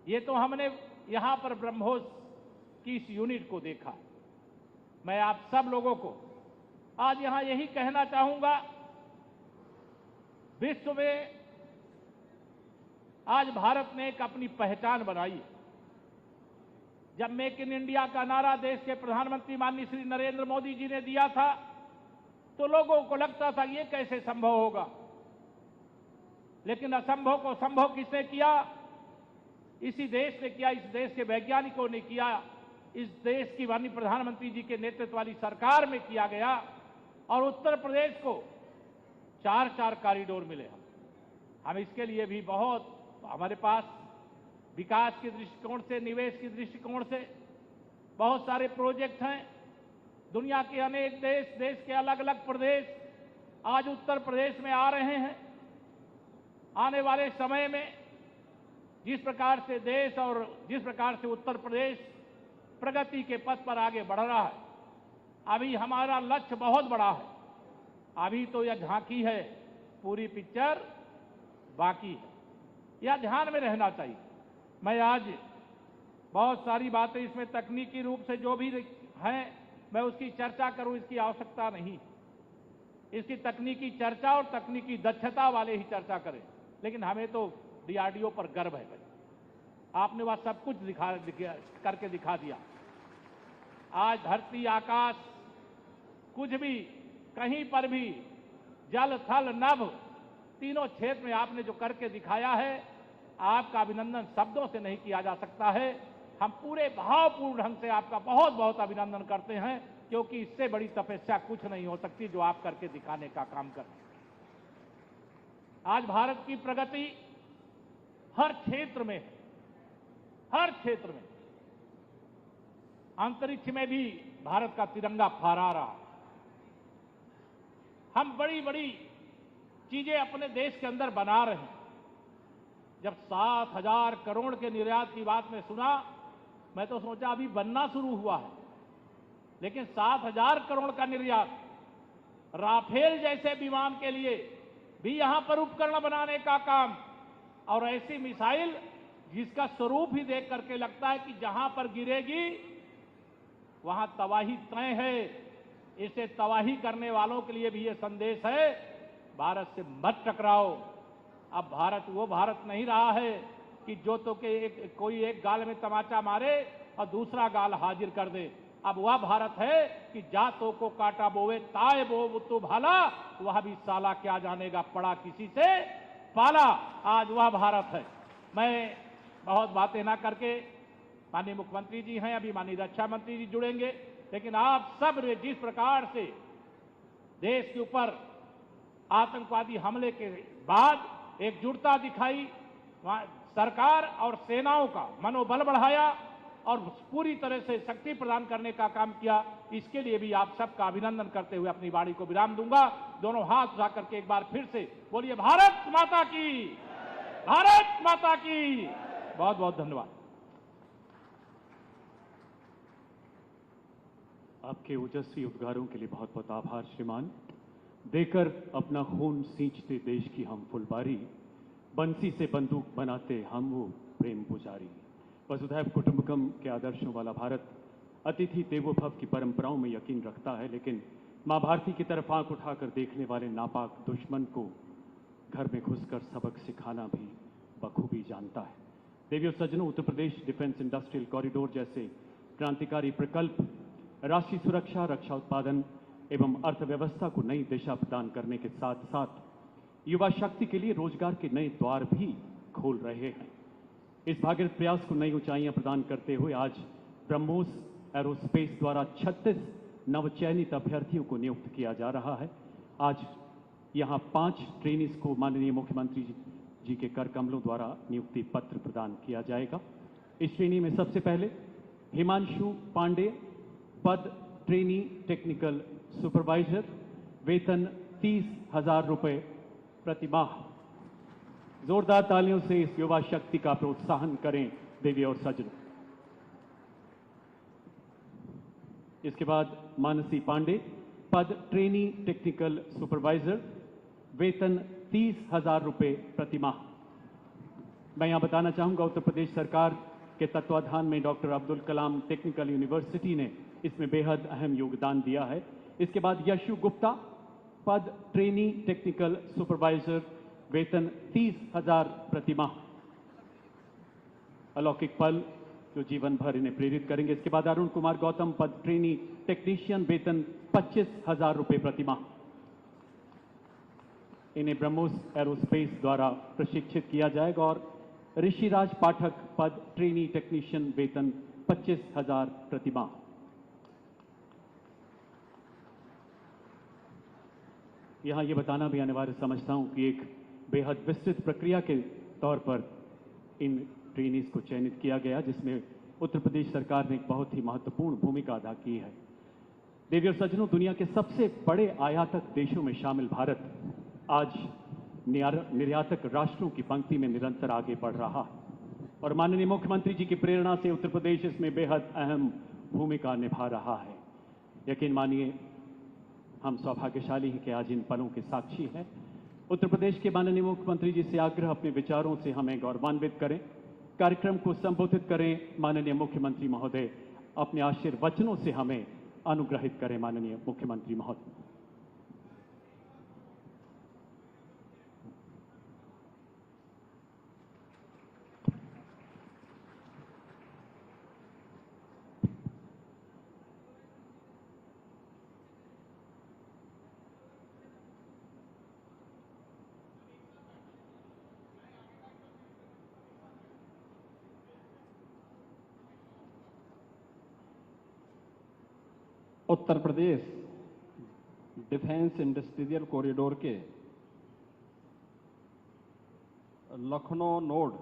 ये तो हमने यहां पर ब्रह्मोस की इस यूनिट को देखा। मैं आप सब लोगों को आज यहां यही कहना चाहूंगा, विश्व में आज भारत ने एक अपनी पहचान बनाई है। जब मेक इन इंडिया का नारा देश के प्रधानमंत्री माननीय श्री नरेंद्र मोदी जी ने दिया था, तो लोगों को लगता था ये कैसे संभव होगा, लेकिन असंभव को संभव किसने किया? इसी देश ने किया, इस देश के वैज्ञानिकों ने किया, इस देश की माननीय प्रधानमंत्री जी के नेतृत्व वाली सरकार में किया गया। और उत्तर प्रदेश को 4 कॉरिडोर मिले। हम इसके लिए भी बहुत, हमारे पास विकास के दृष्टिकोण से, निवेश के दृष्टिकोण से बहुत सारे प्रोजेक्ट हैं। दुनिया के अनेक देश के अलग अलग प्रदेश आज उत्तर प्रदेश में आ रहे हैं। आने वाले समय में जिस प्रकार से देश और जिस प्रकार से उत्तर प्रदेश प्रगति के पथ पर आगे बढ़ रहा है, अभी हमारा लक्ष्य बहुत बड़ा है। अभी तो यह झांकी है, पूरी पिक्चर बाकी है। यह ध्यान में रहना चाहिए। मैं आज बहुत सारी बातें इसमें तकनीकी रूप से जो भी हैं, मैं उसकी चर्चा करूं, इसकी आवश्यकता नहीं। इसकी तकनीकी चर्चा और तकनीकी दक्षता वाले ही चर्चा करें, लेकिन हमें तो डीआरडीओ पर गर्व है। आपने वह सब कुछ करके दिखा दिया। आज धरती आकाश कुछ भी, कहीं पर भी, जल थल नभ, तीनों क्षेत्र में आपने जो करके दिखाया है, आपका अभिनंदन शब्दों से नहीं किया जा सकता है। हम पूरे भावपूर्ण ढंग से आपका बहुत बहुत अभिनंदन करते हैं, क्योंकि इससे बड़ी तपस्या कुछ नहीं हो सकती जो आप करके दिखाने का काम करते हैं। आज भारत की प्रगति हर क्षेत्र में है, हर क्षेत्र में। अंतरिक्ष में भी भारत का तिरंगा फहरा रहा है। हम बड़ी बड़ी चीजें अपने देश के अंदर बना रहे हैं। जब 7,000 करोड़ के निर्यात की बात में सुना, मैं तो सोचा अभी बनना शुरू हुआ है, लेकिन 7,000 करोड़ का निर्यात, राफेल जैसे विमान के लिए भी यहां पर उपकरण बनाने का काम, और ऐसी मिसाइल जिसका स्वरूप ही देख करके लगता है कि जहां पर गिरेगी वहां तबाही तय है। इसे तबाही करने वालों के लिए भी ये संदेश है, भारत से मत टकराओ। अब भारत वो भारत नहीं रहा है कि जो तो के कोई एक गाल में तमाचा मारे और दूसरा गाल हाजिर कर दे। अब वह भारत है कि जातों को काटा बोवे ताए बो तो भाला, वह भी साला क्या जानेगा पड़ा किसी से पाला। आज वह भारत है। मैं बहुत बातें ना करके, माननीय मुख्यमंत्री जी हैं, अभी माननीय रक्षा मंत्री जी जुड़ेंगे, लेकिन आप सब ने जिस प्रकार से देश के ऊपर आतंकवादी हमले के बाद एकजुटता दिखाई, सरकार और सेनाओं का मनोबल बढ़ाया और पूरी तरह से शक्ति प्रदान करने का काम किया, इसके लिए भी आप सबका अभिनंदन करते हुए अपनी वाणी को विराम दूंगा। दोनों हाथ उठा करके एक बार फिर से बोलिए, भारत माता की, भारत माता की, बहुत बहुत धन्यवाद। आपके ओजस्वी उद्गारों के लिए बहुत बहुत आभार श्रीमान। देकर अपना खून सींचते देश की हम फुलबारी, बंसी से बंदूक बनाते हम वो प्रेम पुजारी। वसुधैव कुटुंबकम के आदर्शों वाला भारत अतिथि देवो भव की परंपराओं में यकीन रखता है, लेकिन मां भारती की तरफ आंख उठाकर देखने वाले नापाक दुश्मन को घर में घुसकर सबक सिखाना भी बखूबी जानता है। देवियों सज्जनों, उत्तर प्रदेश डिफेंस इंडस्ट्रियल कॉरिडोर जैसे क्रांतिकारी प्रकल्प राष्ट्रीय सुरक्षा, रक्षा उत्पादन एवं अर्थव्यवस्था को नई दिशा प्रदान करने के साथ साथ युवा शक्ति के लिए रोजगार के नए द्वार भी खोल रहे हैं। इस भागीरथ प्रयास को नई ऊंचाइयां प्रदान करते हुए आज ब्रह्मोस एरोस्पेस द्वारा 36 नवचयनित अभ्यर्थियों को नियुक्त किया जा रहा है। आज यहां 5 ट्रेनीज को माननीय मुख्यमंत्री जी के कर कमलों द्वारा नियुक्ति पत्र प्रदान किया जाएगा। इस श्रेणी में सबसे पहले हिमांशु पांडे, पद ट्रेनी टेक्निकल सुपरवाइजर, वेतन 30,000 रुपए प्रति माह। जोरदार तालियों से इस युवा शक्ति का प्रोत्साहन करें देवी और सज्जनों। इसके बाद मानसी पांडे, पद ट्रेनी टेक्निकल सुपरवाइजर, वेतन 30,000 रुपए प्रति माह। मैं यहां बताना चाहूंगा उत्तर प्रदेश सरकार के तत्वाधान में doctor Abdul Kalam technical university ने इसमें बेहद अहम योगदान दिया है। इसके बाद यशु गुप्ता, पद ट्रेनी टेक्निकल सुपरवाइजर, वेतन 30,000 प्रति माह। अलौकिक पल जो जीवन भर इन्हें प्रेरित करेंगे। इसके बाद अरुण कुमार गौतम, पद ट्रेनी टेक्नीशियन, वेतन 25,000 रुपए प्रति माह। इन्हें ब्रह्मोस एरोस्पेस द्वारा प्रशिक्षित किया जाएगा। और ऋषिराज पाठक, पद ट्रेनी टेक्नीशियन, वेतन 25,000 प्रति माह। यहां यह बताना भी अनिवार्य समझता हूं कि एक बेहद विस्तृत प्रक्रिया के तौर पर इन ट्रेनीज को चयनित किया गया, जिसमें उत्तर प्रदेश सरकार ने एक बहुत ही महत्वपूर्ण भूमिका अदा की है। देवी और सज्जनों, दुनिया के सबसे बड़े आयातक देशों में शामिल भारत आज निर्यातक राष्ट्रों की पंक्ति में निरंतर आगे बढ़ रहा है और माननीय मुख्यमंत्री जी की प्रेरणा से उत्तर प्रदेश इसमें बेहद अहम भूमिका निभा रहा है। यकीन मानिए, हम सौभाग्यशाली हैं कि आज इन पलों के साक्षी हैं। उत्तर प्रदेश के माननीय मुख्यमंत्री जी से आग्रह, अपने विचारों से हमें गौरवान्वित करें, कार्यक्रम को संबोधित करें। माननीय मुख्यमंत्री महोदय अपने आशीर्वचनों से हमें अनुग्रहित करें। माननीय मुख्यमंत्री महोदय। उत्तर प्रदेश डिफेंस इंडस्ट्रियल कॉरिडोर के लखनऊ नोड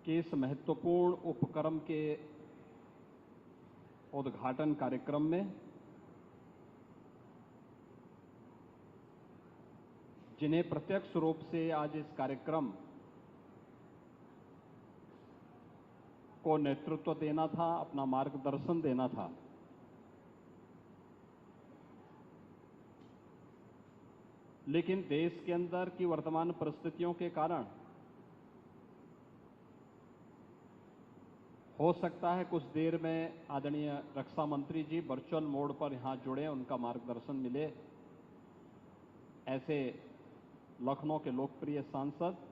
के इस महत्वपूर्ण उपक्रम के उद्घाटन कार्यक्रम में जिन्हें प्रत्यक्ष रूप से आज इस कार्यक्रम को नेतृत्व देना था, अपना मार्गदर्शन देना था, लेकिन देश के अंदर की वर्तमान परिस्थितियों के कारण हो सकता है कुछ देर में आदरणीय रक्षा मंत्री जी वर्चुअल मोड पर यहां जुड़े, उनका मार्गदर्शन मिले। ऐसे लखनऊ के लोकप्रिय सांसद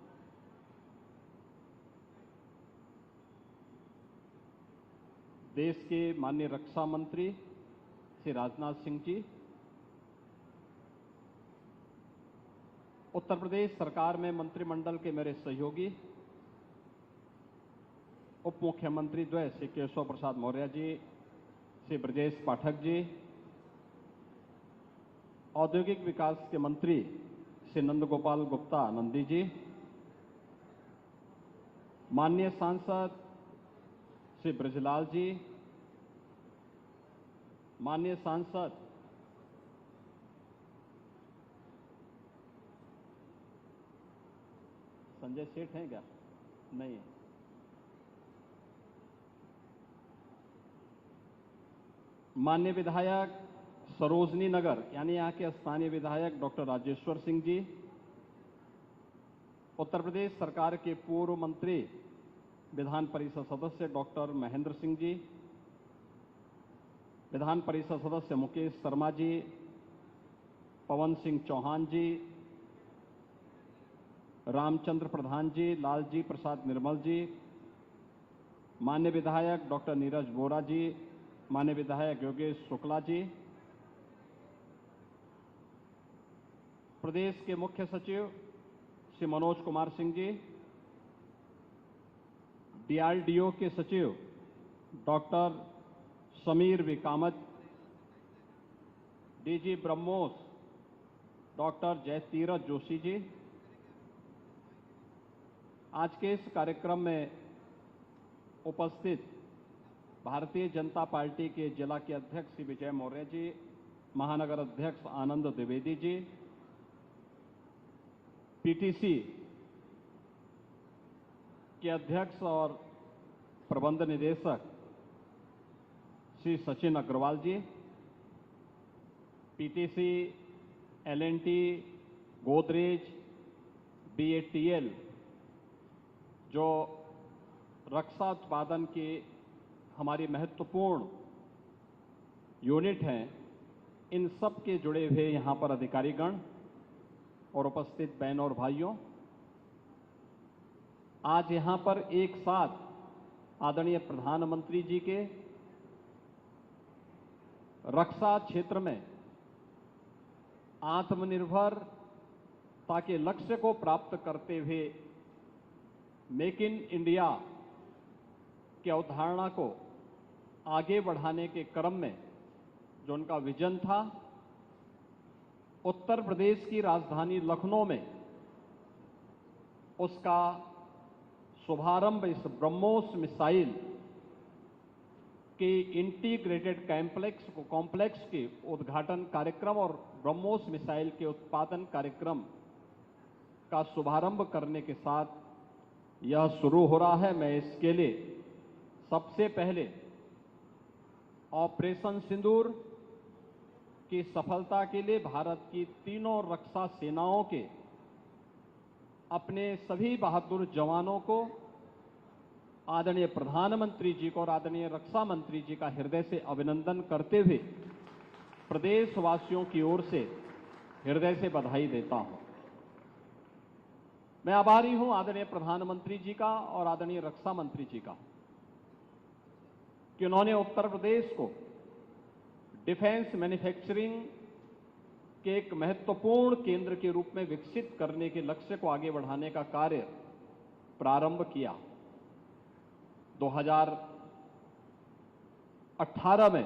देश के माननीय रक्षा मंत्री श्री राजनाथ सिंह जी, उत्तर प्रदेश सरकार में मंत्रिमंडल के मेरे सहयोगी उप मुख्यमंत्री द्वय श्री केशव प्रसाद मौर्य जी, श्री ब्रजेश पाठक जी, औद्योगिक विकास के मंत्री श्री नंदगोपाल गुप्ता नंदी जी, माननीय सांसद श्री ब्रजलाल जी, माननीय सांसद संजय सेठ हैं क्या? नहीं है। माननीय विधायक सरोजनी नगर यानी यहाँ के स्थानीय विधायक डॉक्टर राजेश्वर सिंह जी, उत्तर प्रदेश सरकार के पूर्व मंत्री विधान परिषद सदस्य डॉक्टर महेंद्र सिंह जी, विधान परिषद सदस्य मुकेश शर्मा जी, पवन सिंह चौहान जी, रामचंद्र प्रधान जी, लालजी प्रसाद निर्मल जी, माननीय विधायक डॉक्टर नीरज वोरा जी, माननीय विधायक योगेश शुक्ला जी, प्रदेश के मुख्य सचिव श्री मनोज कुमार सिंह जी, डीआरडीओ के सचिव doctor Sameer V Kamat, DG BrahMos doctor Jayateerth Joshi ji. आज के इस कार्यक्रम में उपस्थित भारतीय जनता पार्टी के जिला के अध्यक्ष श्री विजय मौर्य जी, महानगर अध्यक्ष आनंद द्विवेदी जी, पीटीसी के अध्यक्ष और प्रबंध निदेशक श्री सचिन अग्रवाल जी, पीटीसी, एलएनटी, गोदरेज, बीएटीएल जो रक्षा उत्पादन की हमारी महत्वपूर्ण यूनिट हैं, इन सब के जुड़े हुए यहाँ पर अधिकारीगण और उपस्थित बहनों और भाइयों, आज यहाँ पर एक साथ आदरणीय प्रधानमंत्री जी के रक्षा क्षेत्र में आत्मनिर्भरता के लक्ष्य को प्राप्त करते हुए मेक इन इंडिया की अवधारणा को आगे बढ़ाने के क्रम में जो उनका विजन था, उत्तर प्रदेश की राजधानी लखनऊ में उसका शुभारंभ इस ब्रह्मोस मिसाइल के इंटीग्रेटेड कॉम्प्लेक्स के उद्घाटन कार्यक्रम और ब्रह्मोस मिसाइल के उत्पादन कार्यक्रम का शुभारंभ करने के साथ यह शुरू हो रहा है। मैं इसके लिए सबसे पहले ऑपरेशन सिंदूर की सफलता के लिए भारत की तीनों रक्षा सेनाओं के अपने सभी बहादुर जवानों को, आदरणीय प्रधानमंत्री जी को और आदरणीय रक्षा मंत्री जी का हृदय से अभिनंदन करते हुए प्रदेशवासियों की ओर से हृदय से बधाई देता हूं। मैं आभारी हूं आदरणीय प्रधानमंत्री जी का और आदरणीय रक्षा मंत्री जी का कि उन्होंने उत्तर प्रदेश को डिफेंस मैन्युफैक्चरिंग के एक महत्वपूर्ण केंद्र के रूप में विकसित करने के लक्ष्य को आगे बढ़ाने का कार्य प्रारंभ किया। 2018 में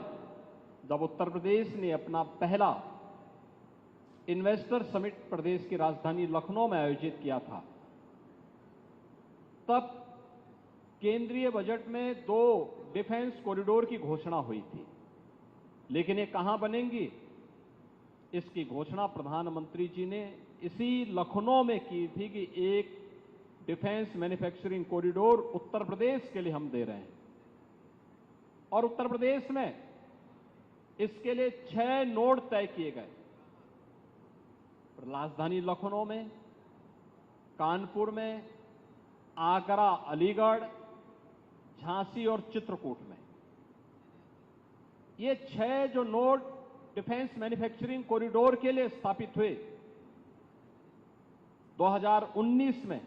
जब उत्तर प्रदेश ने अपना पहला इन्वेस्टर समिट प्रदेश की राजधानी लखनऊ में आयोजित किया था, तब केंद्रीय बजट में 2 डिफेंस कॉरिडोर की घोषणा हुई थी, लेकिन ये कहां बनेंगी, इसकी घोषणा प्रधानमंत्री जी ने इसी लखनऊ में की थी कि एक defence manufacturing corridor Uttar Pradesh के लिए हम दे रहे हैं। और उत्तर प्रदेश में इसके लिए 6 नोड तय किए गए। राजधानी लखनऊ में, कानपुर में, आगरा, अलीगढ़, झांसी और चित्रकूट में। ये 6 जो नोड डिफेंस मैन्युफैक्चरिंग कॉरिडोर के लिए स्थापित हुए, 2019 में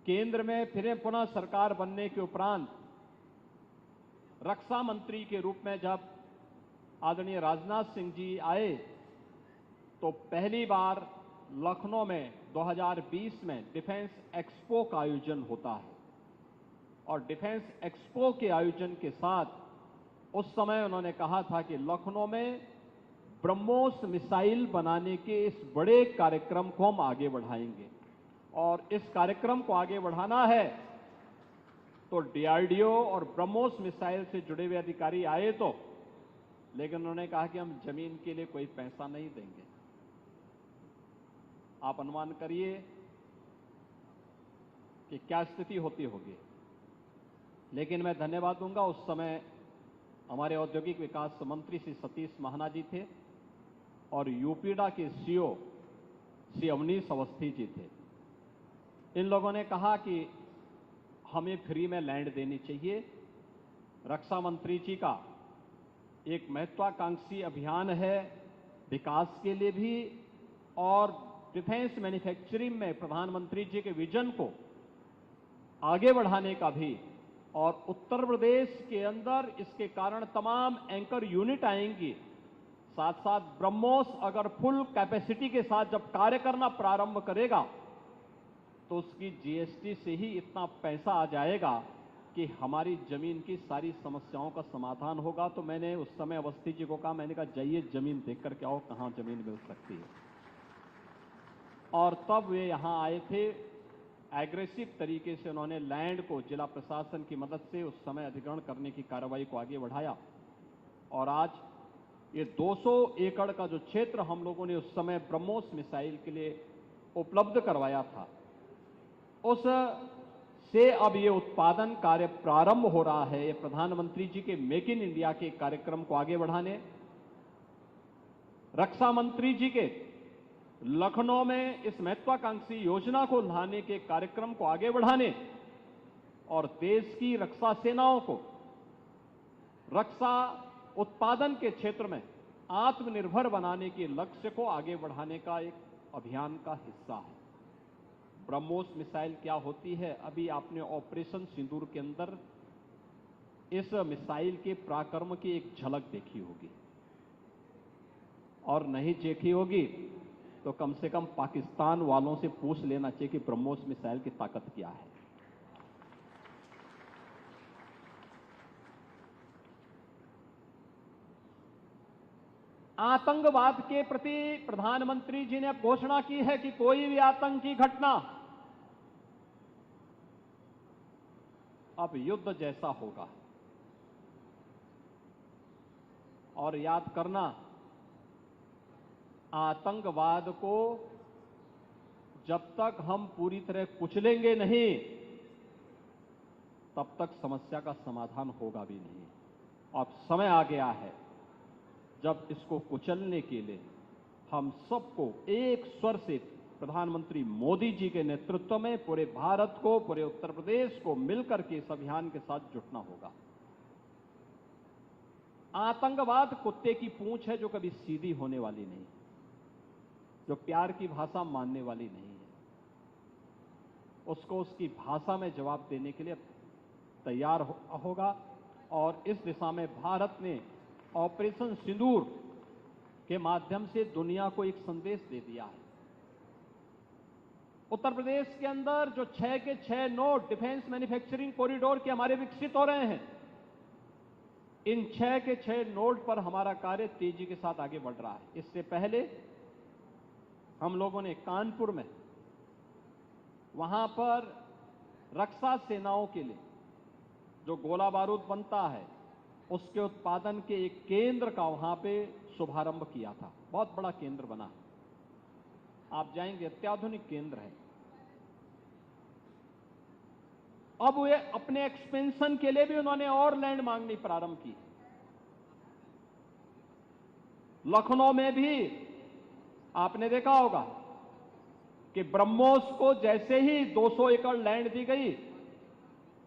केंद्र में फिर पुनः सरकार बनने के उपरांत रक्षा मंत्री के रूप में जब आदरणीय राजनाथ सिंह जी आए, तो पहली बार लखनऊ में 2020 में डिफेंस एक्सपो का आयोजन होता है। और डिफेंस एक्सपो के आयोजन के साथ उस समय उन्होंने कहा था कि लखनऊ में ब्रह्मोस मिसाइल बनाने के इस बड़े कार्यक्रम को हम आगे बढ़ाएंगे। और इस कार्यक्रम को आगे बढ़ाना है तो डीआरडीओ और ब्रह्मोस मिसाइल से जुड़े हुए अधिकारी आए तो, लेकिन उन्होंने कहा कि हम जमीन के लिए कोई पैसा नहीं देंगे। आप अनुमान करिए कि क्या स्थिति होती होगी। लेकिन मैं धन्यवाद दूंगा, उस समय हमारे औद्योगिक विकास मंत्री श्री सतीश महाना जी थे और यूपीडा के सीईओ श्री अवनीश अवस्थी जी थे। इन लोगों ने कहा कि हमें फ्री में लैंड देनी चाहिए। रक्षा मंत्री जी का एक महत्वाकांक्षी अभियान है विकास के लिए भी और डिफेंस मैन्युफैक्चरिंग में प्रधानमंत्री जी के विजन को आगे बढ़ाने का भी। और उत्तर प्रदेश के अंदर इसके कारण तमाम एंकर यूनिट आएंगी। साथ साथ ब्रह्मोस अगर फुल कैपेसिटी के साथ जब कार्य करना प्रारंभ करेगा तो उसकी जीएसटी से ही इतना पैसा आ जाएगा कि हमारी जमीन की सारी समस्याओं का समाधान होगा। तो मैंने उस समय अवस्थी जी को कहा, मैंने कहा जाइए जमीन देख करके आओ, कहां जमीन मिल सकती है। और तब वे यहां आए थे। एग्रेसिव तरीके से उन्होंने लैंड को जिला प्रशासन की मदद से उस समय अधिग्रहण करने की कार्रवाई को आगे बढ़ाया और आज ये 200 एकड़ का जो क्षेत्र हम लोगों ने उस समय ब्रह्मोस मिसाइल के लिए उपलब्ध करवाया था, उस से अब ये उत्पादन कार्य प्रारंभ हो रहा है। ये प्रधानमंत्री जी के मेक इन इंडिया के कार्यक्रम को आगे बढ़ाने, रक्षा मंत्री जी के लखनऊ में इस महत्वाकांक्षी योजना को लाने के कार्यक्रम को आगे बढ़ाने और देश की रक्षा सेनाओं को रक्षा उत्पादन के क्षेत्र में आत्मनिर्भर बनाने के लक्ष्य को आगे बढ़ाने का एक अभियान का हिस्सा है। ब्रह्मोस मिसाइल क्या होती है, अभी आपने ऑपरेशन सिंदूर के अंदर इस मिसाइल के पराक्रम की एक झलक देखी होगी और नहीं देखी होगी तो कम से कम पाकिस्तान वालों से पूछ लेना चाहिए कि ब्रह्मोस मिसाइल की ताकत क्या है। आतंकवाद के प्रति प्रधानमंत्री जी ने घोषणा की है कि कोई भी आतंकी घटना अब युद्ध जैसा होगा। और याद करना, आतंकवाद को जब तक हम पूरी तरह कुचलेंगे नहीं तब तक समस्या का समाधान होगा भी नहीं। अब समय आ गया है जब इसको कुचलने के लिए हम सबको एक स्वर से प्रधानमंत्री मोदी जी के नेतृत्व में पूरे भारत को, पूरे उत्तर प्रदेश को मिलकर के इस अभियान के साथ जुटना होगा। आतंकवाद कुत्ते की पूंछ है जो कभी सीधी होने वाली नहीं, जो प्यार की भाषा मानने वाली नहीं है। उसको उसकी भाषा में जवाब देने के लिए तैयार होगा और इस दिशा में भारत ने ऑपरेशन सिंदूर के माध्यम से दुनिया को एक संदेश दे दिया है। उत्तर प्रदेश के अंदर जो 6 के 6 नोड डिफेंस मैन्युफैक्चरिंग कॉरिडोर के हमारे विकसित हो रहे हैं, इन 6 के 6 नोड पर हमारा कार्य तेजी के साथ आगे बढ़ रहा है। इससे पहले हम लोगों ने कानपुर में वहां पर रक्षा सेनाओं के लिए जो गोला बारूद बनता है उसके उत्पादन के एक केंद्र का वहां पे शुभारंभ किया था। बहुत बड़ा केंद्र बना है, आप जाएंगे अत्याधुनिक केंद्र है। अब वे अपने एक्सपेंशन के लिए भी उन्होंने और लैंड मांगनी प्रारंभ की। लखनऊ में भी आपने देखा होगा कि ब्रह्मोस को जैसे ही 200 एकड़ लैंड दी गई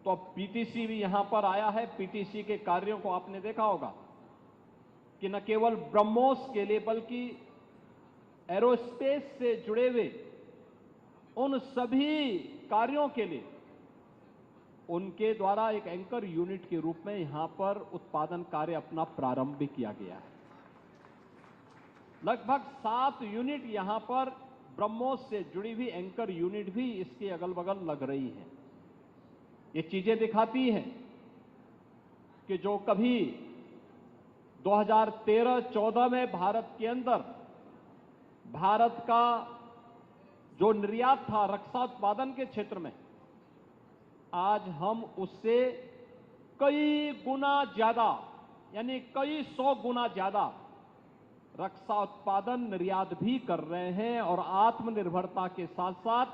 तो अब पीटीसी भी यहां पर आया है। पीटीसी के कार्यों को आपने देखा होगा कि न केवल ब्रह्मोस के लिए बल्कि एरोस्पेस से जुड़े हुए उन सभी कार्यों के लिए उनके द्वारा एक एंकर यूनिट के रूप में यहां पर उत्पादन कार्य अपना प्रारंभ भी किया गया है। लगभग 7 यूनिट यहां पर ब्रह्मोस से जुड़ी हुई एंकर यूनिट भी इसके अगल बगल लग रही है। ये चीजें दिखाती हैं कि जो कभी 2013-14 में भारत के अंदर भारत का जो निर्यात था रक्षा उत्पादन के क्षेत्र में, आज हम उससे कई गुना ज्यादा यानी कई 100 गुना ज्यादा रक्षा उत्पादन निर्यात भी कर रहे हैं और आत्मनिर्भरता के साथ साथ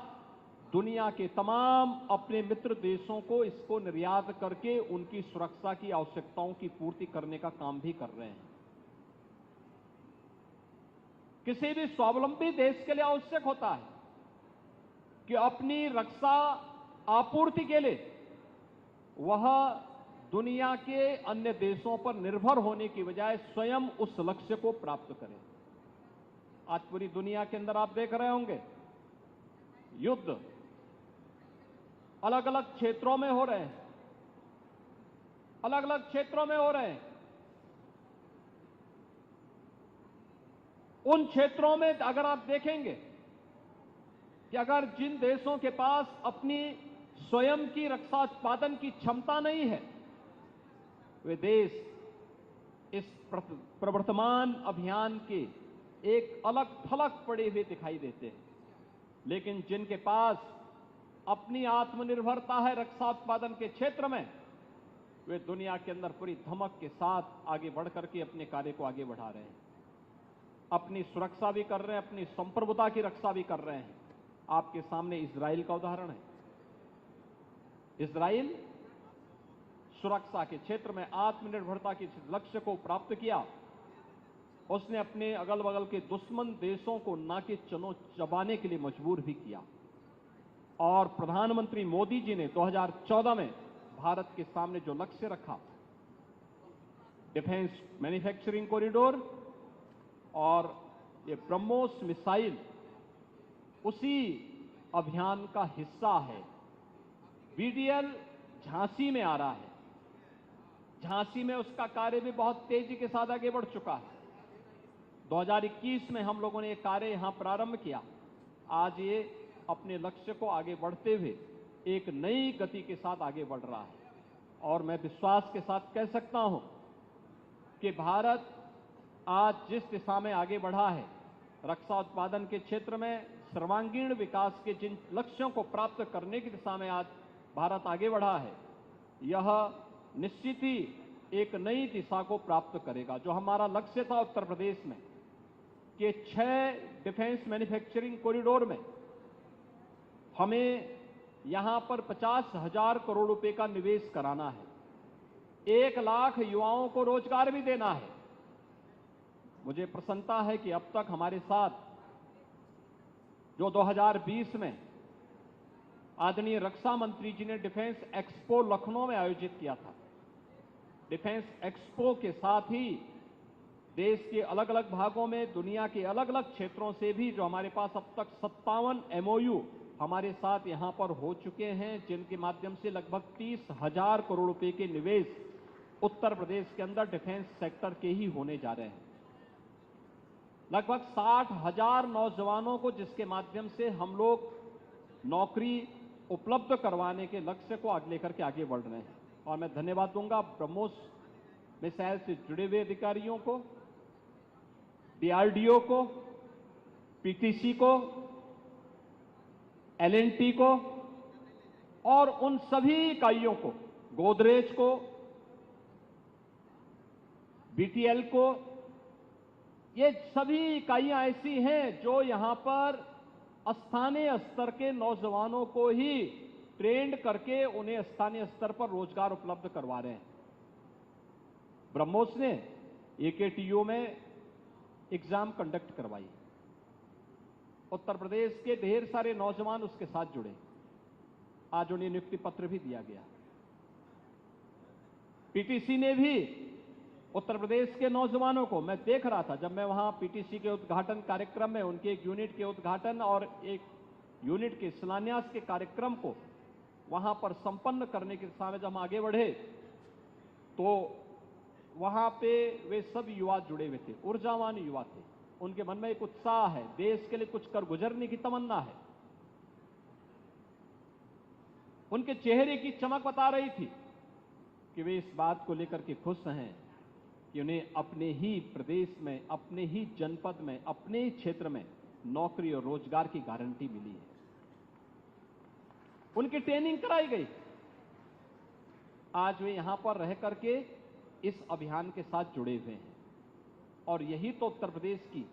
दुनिया के तमाम अपने मित्र देशों को इसको निर्यात करके उनकी सुरक्षा की आवश्यकताओं की पूर्ति करने का काम भी कर रहे हैं। किसी भी स्वावलंबी देश के लिए आवश्यक होता है कि अपनी रक्षा आपूर्ति के लिए वह दुनिया के अन्य देशों पर निर्भर होने की बजाय स्वयं उस लक्ष्य को प्राप्त करे। आज पूरी दुनिया के अंदर आप देख रहे होंगे युद्ध अलग अलग क्षेत्रों में हो रहे हैं, अलग अलग क्षेत्रों में हो रहे हैं। उन क्षेत्रों में अगर आप देखेंगे कि अगर जिन देशों के पास अपनी स्वयं की रक्षा उत्पादन की क्षमता नहीं है, वे देश इस प्रवर्तमान अभियान के एक अलग थलग पड़े हुए दिखाई देते हैं। लेकिन जिनके पास अपनी आत्मनिर्भरता है रक्षा उत्पादन के क्षेत्र में, वे दुनिया के अंदर पूरी धमक के साथ आगे बढ़ करके अपने कार्य को आगे बढ़ा रहे हैं, अपनी सुरक्षा भी कर रहे हैं, अपनी संप्रभुता की रक्षा भी कर रहे हैं। आपके सामने इजराइल का उदाहरण है। इजराइल सुरक्षा के क्षेत्र में आत्मनिर्भरता के लक्ष्य को प्राप्त किया। उसने अपने अगल बगल के दुश्मन देशों को नाके चबाने के लिए मजबूर भी किया। और प्रधानमंत्री मोदी जी ने 2014 में भारत के सामने जो लक्ष्य रखा, डिफेंस मैन्युफैक्चरिंग कॉरिडोर और ये ब्रह्मोस मिसाइल उसी अभियान का हिस्सा है। बीडीएल झांसी में आ रहा है। झांसी में उसका कार्य भी बहुत तेजी के साथ आगे बढ़ चुका है। 2021 में हम लोगों ने ये कार्य यहां प्रारंभ किया। आज ये अपने लक्ष्य को आगे बढ़ते हुए एक नई गति के साथ आगे बढ़ रहा है। और मैं विश्वास के साथ कह सकता हूं कि भारत आज जिस दिशा में आगे बढ़ा है, रक्षा उत्पादन के क्षेत्र में सर्वांगीण विकास के जिन लक्ष्यों को प्राप्त करने की दिशा में आज भारत आगे बढ़ा है, यह निश्चित ही एक नई दिशा को प्राप्त करेगा। जो हमारा लक्ष्य था उत्तर प्रदेश में कि 6 डिफेंस मैन्युफैक्चरिंग कॉरिडोर में हमें यहां पर 50,000 करोड़ रुपए का निवेश कराना है, 1 लाख युवाओं को रोजगार भी देना है। मुझे प्रसन्नता है कि अब तक हमारे साथ जो 2020 में आदरणीय रक्षा मंत्री जी ने डिफेंस एक्सपो लखनऊ में आयोजित किया था, डिफेंस एक्सपो के साथ ही देश के अलग अलग भागों में, दुनिया के अलग अलग क्षेत्रों से भी जो हमारे पास अब तक 57 MOU हमारे साथ यहां पर हो चुके हैं, जिनके माध्यम से लगभग 30,000 करोड़ रुपए के निवेश उत्तर प्रदेश के अंदर डिफेंस सेक्टर के ही होने जा रहे हैं। लगभग 60,000 नौजवानों को जिसके माध्यम से हम लोग नौकरी उपलब्ध करवाने के लक्ष्य को आगे लेकर के आगे बढ़ रहे हैं। और मैं धन्यवाद दूंगा ब्रह्मोस मिसाइल से जुड़े हुए अधिकारियों को, DRDO को, PTC को, L&T को और उन सभी इकाइयों को, गोदरेज को, BTL को। ये सभी इकाइयां ऐसी हैं जो यहां पर स्थानीय स्तर के नौजवानों को ही ट्रेंड करके उन्हें स्थानीय स्तर पर रोजगार उपलब्ध करवा रहे हैं। ब्रह्मोस ने AKTO में एग्जाम कंडक्ट करवाई, उत्तर प्रदेश के ढेर सारे नौजवान उसके साथ जुड़े, आज उन्हें नियुक्ति पत्र भी दिया गया। PTC ने भी उत्तर प्रदेश के नौजवानों को, मैं देख रहा था जब मैं वहां PTC के उद्घाटन कार्यक्रम में उनके एक यूनिट के उद्घाटन और एक यूनिट के शिलान्यास के कार्यक्रम को वहां पर संपन्न करने की दिशा में जब हम आगे बढ़े, तो वहां पे वे सब युवा जुड़े हुए थे, ऊर्जावान युवा थे। उनके मन में एक उत्साह है, देश के लिए कुछ कर गुजरने की तमन्ना है। उनके चेहरे की चमक बता रही थी कि वे इस बात को लेकर के खुश हैं कि उन्हें अपने ही प्रदेश में, अपने ही जनपद में, अपने ही क्षेत्र में नौकरी और रोजगार की गारंटी मिली है। उनकी ट्रेनिंग कराई गई। आज वे यहां पर रह करके इस अभियान के साथ जुड़े हुए हैं। और यही तो उत्तर प्रदेश की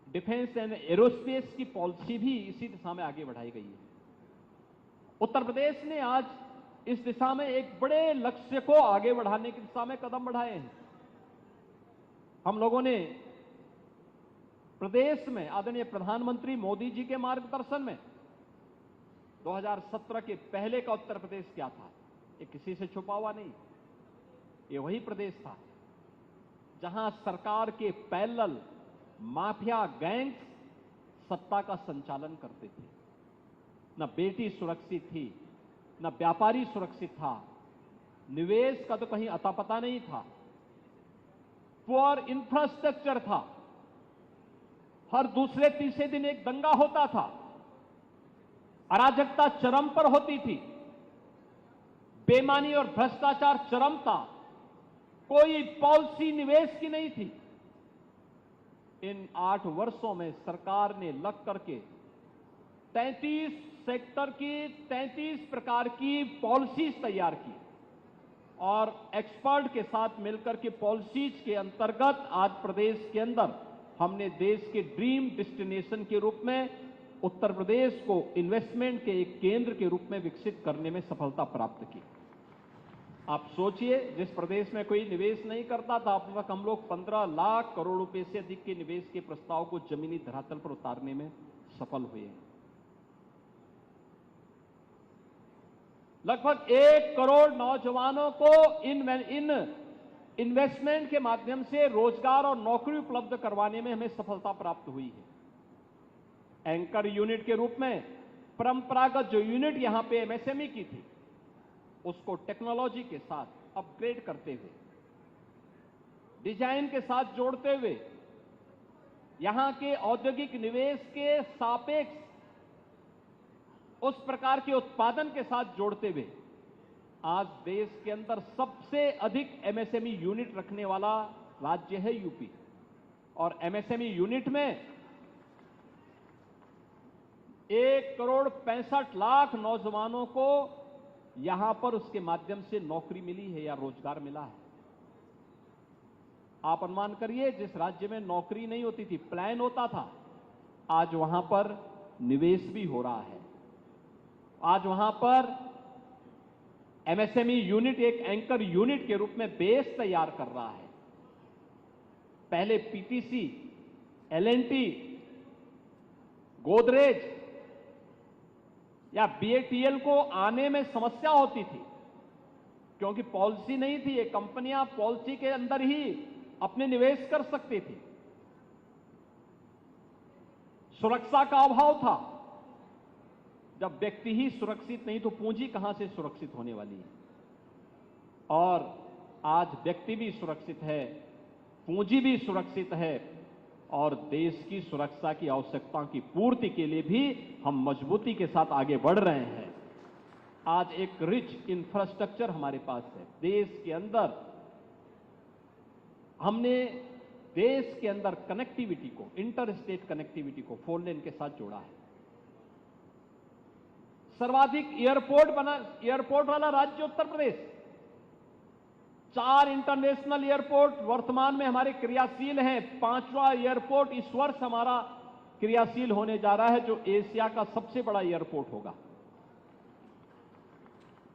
डिफेंस एंड एरोस्पेस की पॉलिसी भी इसी दिशा में आगे बढ़ाई गई है। उत्तर प्रदेश ने आज इस दिशा में एक बड़े लक्ष्य को आगे बढ़ाने की दिशा में कदम बढ़ाए हैं। हम लोगों ने प्रदेश में आदरणीय प्रधानमंत्री मोदी जी के मार्गदर्शन में 2017 के पहले का उत्तर प्रदेश क्या था, ये किसी से छुपा हुआ नहीं। ये वही प्रदेश था जहां सरकार के पैरेलल माफिया गैंग्स सत्ता का संचालन करते थे। न बेटी सुरक्षित थी, न व्यापारी सुरक्षित था, निवेश का तो कहीं अता पता नहीं था, पुअर इंफ्रास्ट्रक्चर था, हर दूसरे तीसरे दिन एक दंगा होता था, अराजकता चरम पर होती थी, बेईमानी और भ्रष्टाचार चरम था, कोई पॉलिसी निवेश की नहीं थी। इन 8 वर्षों में सरकार ने लग करके 33 सेक्टर की 33 प्रकार की पॉलिसीज तैयार की और एक्सपर्ट के साथ मिलकर के पॉलिसीज के अंतर्गत आज प्रदेश के अंदर हमने देश के ड्रीम डेस्टिनेशन के रूप में उत्तर प्रदेश को इन्वेस्टमेंट के एक केंद्र के रूप में विकसित करने में सफलता प्राप्त की। आप सोचिए, जिस प्रदेश में कोई निवेश नहीं करता था, अब तक हम लोग 15 लाख करोड़ रुपए से अधिक के निवेश के प्रस्ताव को जमीनी धरातल पर उतारने में सफल हुए हैं। लगभग 1 करोड़ नौजवानों को इन इन्वेस्टमेंट के माध्यम से रोजगार और नौकरी उपलब्ध करवाने में हमें सफलता प्राप्त हुई है। एंकर यूनिट के रूप में परंपरागत जो यूनिट यहां पे एमएसएमई की थी, उसको टेक्नोलॉजी के साथ अपग्रेड करते हुए, डिजाइन के साथ जोड़ते हुए, यहां के औद्योगिक निवेश के सापेक्ष उस प्रकार के उत्पादन के साथ जोड़ते हुए आज देश के अंदर सबसे अधिक एमएसएमई यूनिट रखने वाला राज्य है यूपी। और एमएसएमई यूनिट में 1 करोड़ 65 लाख नौजवानों को यहां पर उसके माध्यम से नौकरी मिली है या रोजगार मिला है। आप अनुमान करिए, जिस राज्य में नौकरी नहीं होती थी, प्लान होता था, आज वहां पर निवेश भी हो रहा है। आज वहां पर एमएसएमई यूनिट एक एंकर यूनिट के रूप में बेस तैयार कर रहा है। पहले पीटीसी, एलएनटी, गोदरेज या बीएटीएल को आने में समस्या होती थी, क्योंकि पॉलिसी नहीं थी। ये कंपनियां पॉलिसी के अंदर ही अपने निवेश कर सकती थी। सुरक्षा का अभाव था। जब व्यक्ति ही सुरक्षित नहीं तो पूंजी कहां से सुरक्षित होने वाली है। और आज व्यक्ति भी सुरक्षित है, पूंजी भी सुरक्षित है और देश की सुरक्षा की आवश्यकताओं की पूर्ति के लिए भी हम मजबूती के साथ आगे बढ़ रहे हैं। आज एक रिच इंफ्रास्ट्रक्चर हमारे पास है। देश के अंदर हमने देश के अंदर कनेक्टिविटी को, इंटर स्टेट कनेक्टिविटी को 4 लेन के साथ जोड़ा है। सर्वाधिक एयरपोर्ट वाला राज्य उत्तर प्रदेश। 4 इंटरनेशनल एयरपोर्ट वर्तमान में हमारे क्रियाशील हैं। 5वां एयरपोर्ट इस वर्ष हमारा क्रियाशील होने जा रहा है, जो एशिया का सबसे बड़ा एयरपोर्ट होगा।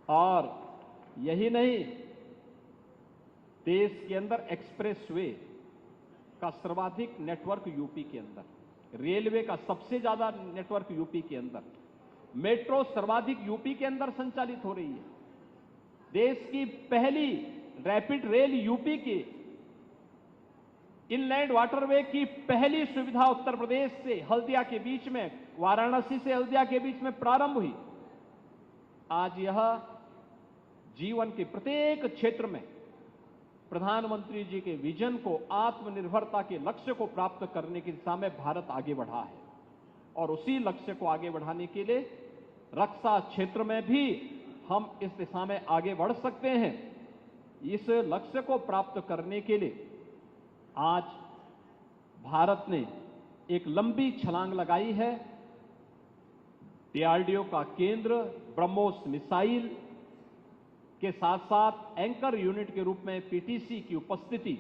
और यही नहीं, देश के अंदर एक्सप्रेसवे का सर्वाधिक नेटवर्क यूपी के अंदर, रेलवे का सबसे ज्यादा नेटवर्क यूपी के अंदर, मेट्रो सर्वाधिक यूपी के अंदर संचालित हो रही है। देश की पहली रैपिड रेल यूपी की, इनलैंड वाटरवे की पहली सुविधा उत्तर प्रदेश से हल्दिया के बीच में, वाराणसी से हल्दिया के बीच में प्रारंभ हुई। आज यह जीवन के प्रत्येक क्षेत्र में प्रधानमंत्री जी के विजन को, आत्मनिर्भरता के लक्ष्य को प्राप्त करने की दिशा में भारत आगे बढ़ा है। और उसी लक्ष्य को आगे बढ़ाने के लिए रक्षा क्षेत्र में भी हम इस दिशा में आगे बढ़ सकते हैं। इस लक्ष्य को प्राप्त करने के लिए आज भारत ने एक लंबी छलांग लगाई है। डीआरडीओ का केंद्र, ब्रह्मोस मिसाइल के साथ साथ एंकर यूनिट के रूप में पीटीसी की उपस्थिति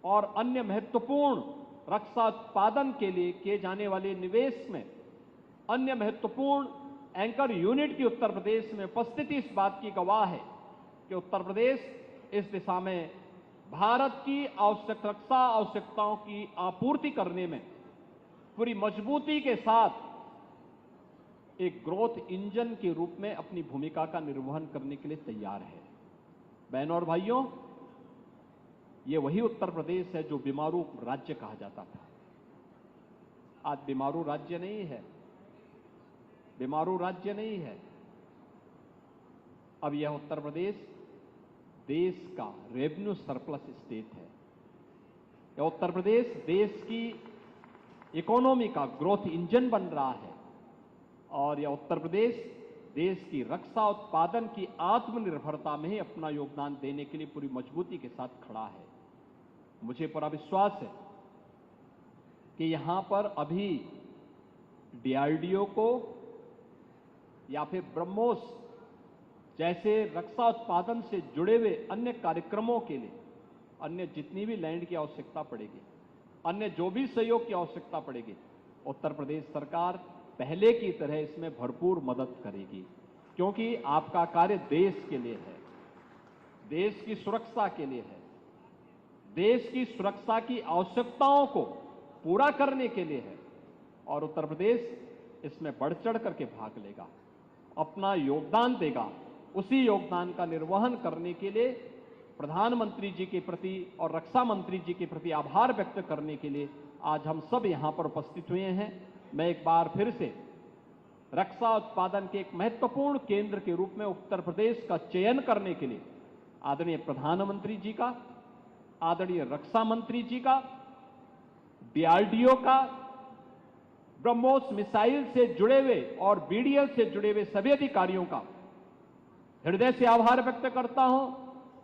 और अन्य महत्वपूर्ण रक्षा उत्पादन के लिए किए जाने वाले निवेश में अन्य महत्वपूर्ण एंकर यूनिट की उत्तर प्रदेश में उपस्थिति इस बात की गवाह है कि उत्तर प्रदेश इस दिशा में भारत की रक्षा आवश्यकताओं की आपूर्ति करने में पूरी मजबूती के साथ एक ग्रोथ इंजन के रूप में अपनी भूमिका का निर्वहन करने के लिए तैयार है। बहनों और भाइयों, ये वही उत्तर प्रदेश है जो बीमारू राज्य कहा जाता था। आज बीमारू राज्य नहीं है, बीमारू राज्य नहीं है। अब यह उत्तर प्रदेश देश का रेवेन्यू सरप्लस स्टेट है। यह उत्तर प्रदेश देश की इकोनॉमी का ग्रोथ इंजन बन रहा है और यह उत्तर प्रदेश देश की रक्षा उत्पादन की आत्मनिर्भरता में ही अपना योगदान देने के लिए पूरी मजबूती के साथ खड़ा है। मुझे पूरा विश्वास है कि यहां पर अभी डीआरडीओ को या फिर ब्रह्मोस जैसे रक्षा उत्पादन से जुड़े हुए अन्य कार्यक्रमों के लिए अन्य जितनी भी लैंड की आवश्यकता पड़ेगी, अन्य जो भी सहयोग की आवश्यकता पड़ेगी, उत्तर प्रदेश सरकार पहले की तरह इसमें भरपूर मदद करेगी, क्योंकि आपका कार्य देश के लिए है, देश की सुरक्षा के लिए है, देश की सुरक्षा की आवश्यकताओं को पूरा करने के लिए है और उत्तर प्रदेश इसमें बढ़ चढ़ करके भाग लेगा, अपना योगदान देगा। उसी योगदान का निर्वहन करने के लिए प्रधानमंत्री जी के प्रति और रक्षा मंत्री जी के प्रति आभार व्यक्त करने के लिए आज हम सब यहां पर उपस्थित हुए हैं। मैं एक बार फिर से रक्षा उत्पादन के एक महत्वपूर्ण केंद्र के रूप में उत्तर प्रदेश का चयन करने के लिए आदरणीय प्रधानमंत्री जी का, आदरणीय रक्षा मंत्री जी का, डीआरडीओ का, ब्रह्मोस मिसाइल से जुड़े हुए और बीडीएल से जुड़े हुए सभी अधिकारियों का हृदय से आभार व्यक्त करता हूं।